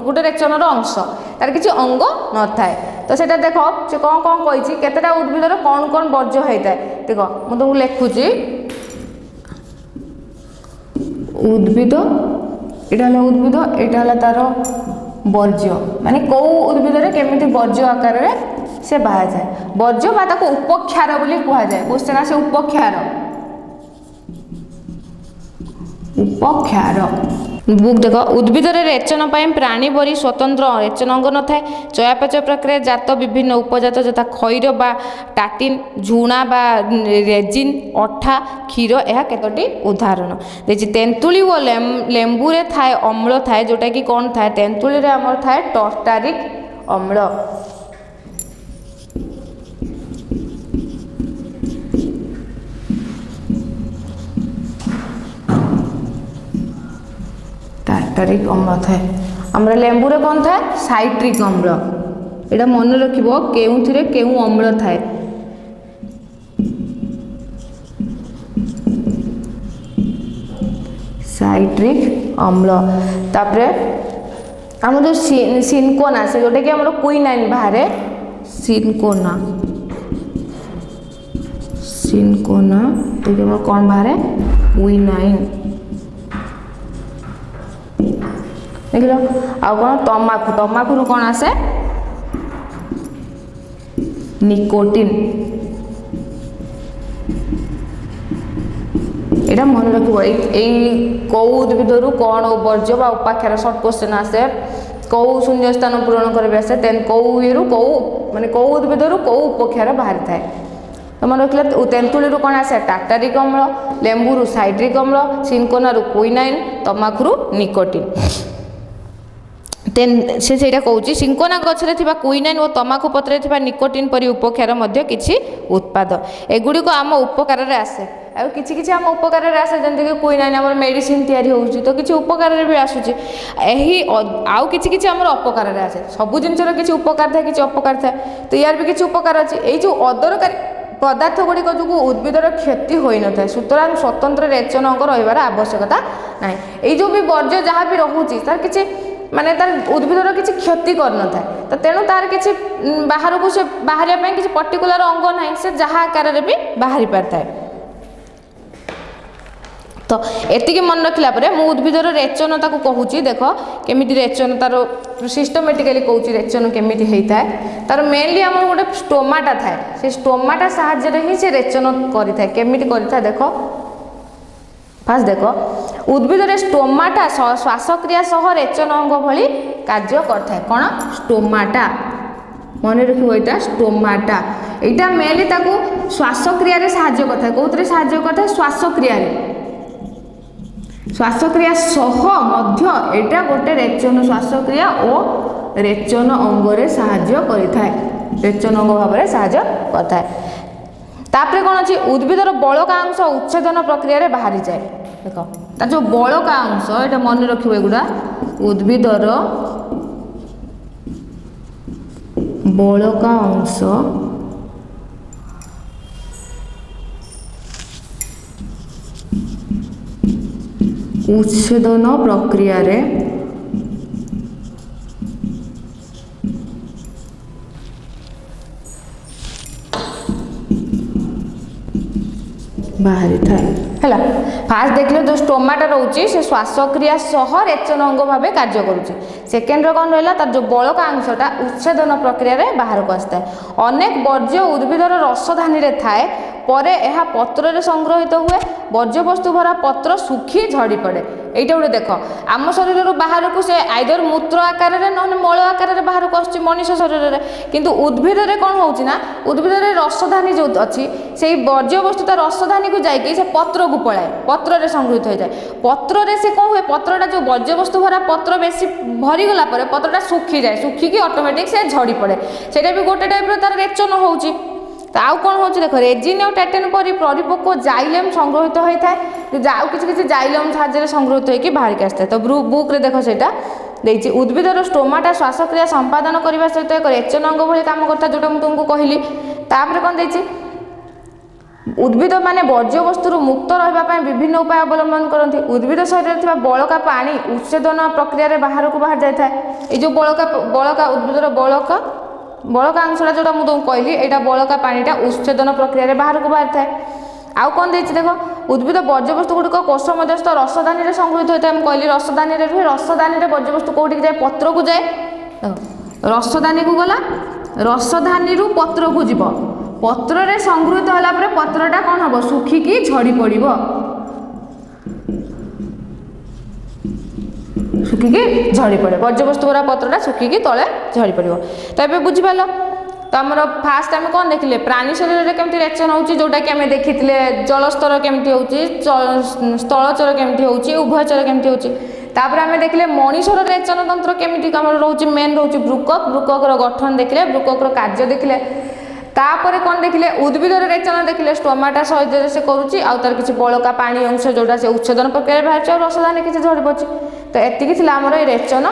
ଗୋଟେ ରେଚନର ଅଂଶ, ତାର କିଛି ଅଙ୍ଗ ନଥାଏ। ତ ସେଇଟା ଦେଖ ସେ କ'ଣ କ'ଣ କହିଛି, କେତେଟା ଉଦ୍ଭିଦର କ'ଣ କ'ଣ ବର୍ଜ୍ୟ ହୋଇଥାଏ। ଦେଖ ମୁଁ ତୁମକୁ ଲେଖୁଛି, ଉଦ୍ଭିଦ, ଏଇଟା ହେଲା ଉଦ୍ଭିଦ, ଏଇଟା ହେଲା ତାର ବର୍ଜ୍ୟ, ମାନେ କେଉଁ ଉଦ୍ଭିଦରେ କେମିତି ବର୍ଜ୍ୟ ଆକାରରେ ସେ ବାହାରିଯାଏ। ବର୍ଜ୍ୟ ବା ତାକୁ ଉପକ୍ଷାର ବୋଲି କୁହାଯାଏ। କ୍ୱେଶ୍ଚନ୍ ଆସେ ଉପକ୍ଷାର, ଉପକ୍ଷାର। ବୁକ୍ ଦେଖ, ଉଦ୍ଭିଦରେ ରେଚନ ପାଇଁ ପ୍ରାଣୀ ପରି ସ୍ୱତନ୍ତ୍ର ରେଚନ ଅଙ୍ଗ ନଥାଏ। ଚୟାପଚୟ ପ୍ରକ୍ରିୟାରେ ଜାତ ବିଭିନ୍ନ ଉପଜାତ ଯଥା ଖଇର ବା ଟାଟିନ୍, ଝୁଣା ବା ରେଜିନ୍, ଅଠା, କ୍ଷୀର ଏହା କେତୋଟି ଉଦାହରଣ ଦେଇଛି। ତେନ୍ତୁଳି ଓ ଲେମ୍ବୁରେ ଥାଏ ଅମ୍ଳ ଥାଏ, ଯେଉଁଟାକି କ'ଣ ଥାଏ? ତେନ୍ତୁଳିରେ ଆମର ଥାଏ ଟର୍ଟାରିକ୍ ଅମ୍ଳ। टार्टारिक अम्ल थाए। आमर लेंबुरे कौन थाए? साइट्रिक अम्ल। एटा मन रखिबो केउथिरे केउ अम्ल थाए। साइट्रिक अम्ल। तापरे आम जो सिनकोना से जोटा कि आमर क्विनाइन बाहर, सिनकोना, सिनकोना तो कौन बाहर? क्विनाइन। देख लो आउ कौन? तमाकू। तमाकू कौन आसे? निकोटिन। एटा मन रखिबो कौ उद्भिदरु कौन वर्ज्य बा उपाख्यार शॉर्ट क्वेश्चन आसे, कौ शून्य स्थान पूरण करबे आसे, देन कौ येरु कौ माने कौ उद्भिदरु कौ उपख्यार बाहरी थाए। तो मन रखिला तेंतुळीरु कौन आसे? टार्टारिक अम्ल, लेंबुरु साइट्रिक अम्ल, सिनकोनारु क्विनाइन, तमाकुरु निकोटिन। से कहूँ सिंकोना गछरे थिबा क्विनाइन और तमाकू पत्रे थिबा निकोटिन परि उपक्षार मध्य किछि उत्पाद एगुड़िक आम उपकार आसे। आ किछि किछि आम उपकार आसे, जमती कि क्विनाइन आम मेडिसिन तैयारी होउछि तो किछि उपकार भी आसुछि। एही आउ किछि किछि आम अपकार आसे। सबु जिनसर किछि उपकार थाए किछि अपकार थाए, तो यार भी किछि उपकार अछि। एई जो अदरकारी पदार्थ गुड़िक जो उद्भिदर क्षति हो न था, सुतरां स्वतंत्र रेचन अंग रहिबार आवश्यकता नाही। एई जो भी वर्ज्य जहाँ भी रहुछि तार किछि माने तार उद्भिदर किछि क्षति कर न था, तो तेणु तार किछि बाहर को से बाहरिया पय किछि पर्टिकुलर अंग नाही, से जहाँ आकार रे भी बाहरी पारथाय। तो एतिके मन रखला परे मु उद्भिदर रेचन ताकू कहूची। देख केमिति रेचन तार सिस्टमेटिकली कहूची रेचन केमिति हेइथाय। तार मेनली हमर गोटे स्टोमाटा थाए, से स्टोमाटा साहाय्य रे ही से रेचन करिथाय। केमिति करिथाय देखो, फास्ट देख उद्भिदर स्टोमाटा श्वासक्रिया सह रेचन अंग भली कार्य करथाय। कोन? स्टोमाटा। मन रखिए यहाँ स्टोमाटा यहाँ मेनली श्वासक्रिया साहाय्य करता है कौन साहाय्य करता है श्वासक्रिया श्वासक्रिया सह मध्य एटा गोटे रेचन श्वासक्रिया और रेचन अंगरे साहाय्य करिथाय रेचन अंग भाव में साहाय्य करता है। तापर कौन अच्छी उद्भिदर बड़का अंश उच्छेदन प्रक्रिया रे बाहरी जाए देख तार जो बड़का अंश ये मन रखिए एगुड़ा उद्भिदर बड़का अंश उच्छेदन प्रक्रिया रे बाहरी था है फास्ट देखिए जो स्टोमाटा रोचे से श्वासक्रिया सह रेचन अंग भाव कार्य करुचे सेकेंड कौन रहा तार जो बड़का अंशटा उच्छेदन प्रक्रिया रे बाहर को आसता है अनेक वर्ज्य उद्भिदर रसधानी रे थाए परे यह पत्र रे संग्रहित हुए वर्ज्यवस्तु भरा पत्र सुखी झड़ी पड़े এইটা গোটে দেখ आम शरीर बाहर को से आइदर मूत्र आकार ना मल आकार बाहर को आसुच्ची मनुष्य शरीर में किंतु उद्भिद रे कौन होची ना उद्भिद रे रसधानी जो अच्छी से वर्ज्यवस्तु रसधानी को जाइए से पत्र को पलाए पत्र रे संग्रहित हो जाए पत्र रे से कौन हुए पत्रटा जो वर्ज्यवस्तु भरा पत्र बेसी भरीगला पत्रटा सुखी जाए सुखिकी ऑटोमेटिक से झड़ी पड़े सेटा भी गोटे टाइप तार रेचन होची तो आउ कौन हो देख रेजिन और टैटेन परी परिपक्व जाइलेम संग्रहित होता है आउ किसी जाइलेम साहाय्य संग्रहित होकर बाहर के आसता है तो बुक रे देख सेटा देखिए उद्भिदर स्टोमाटा श्वासक्रिया संपादन करने सहित एक रेचन अंग भाई कम करता जोटा मुझे तुमको कहली तापर कौन देखिए उद्भिद माने वर्ज्यवस्तु मुक्त रहा विभिन्न उपाय अवलंबन करती उद्भिद शरीर में बड़का पानी उच्छेदन प्रक्रिया बाहर को बाहर जाए ये जो बड़का उद्भिदर बड़का अंशटा जोटा मुझे तुमको कहली यहाँ बड़का पानीटा उच्छेदन प्रक्रिया बाहर को बाहर थाए आउ कौन देखिए देख उद्भिद वर्ज्यवस्तु गुड़िक कोष मध्यस्थ रसदानी संग्रहित होता है कहली रसदानी रुहे रसदानी वर्ज्यवस्तु कौटी जाए पत्र को जाए रसदानी को गला रसदानी पत्र को जीव पत्र रे संग्रहित होला पत्रटा कौन हम सुखिकी झड़ी पड़ो सुखिकी झड़ी पड़े वर्ज्यवस्तु गुरा पत्रटा सुखिकी तले झड़ी पड़ो तो ये बुझिपाल तो आम फास्ट आम कौन देखिले प्राणी शरीर में केमती रेचन होची जोटा कि आम देखी जलस्तर केमती होची स्थलचर केमती होची उभयचर केमती होची तापर आम देखिले मनीषर रेचन तंत्र केमती रोचे मेन रोचे ब्रुकक ब्रुककर गठन देखिले ब्रुककर कार्य देखिले तापर कौन देखिले उद्भिदर रेचन देखिले स्टोमाटा सहित से करुच्ची आउ तार किसी बड़का पानी अंश जोटा से उच्छेदन प्रक्रिया बाहर रसदानी किसी झड़ी पड़ी तो एतिकी आमर रेचन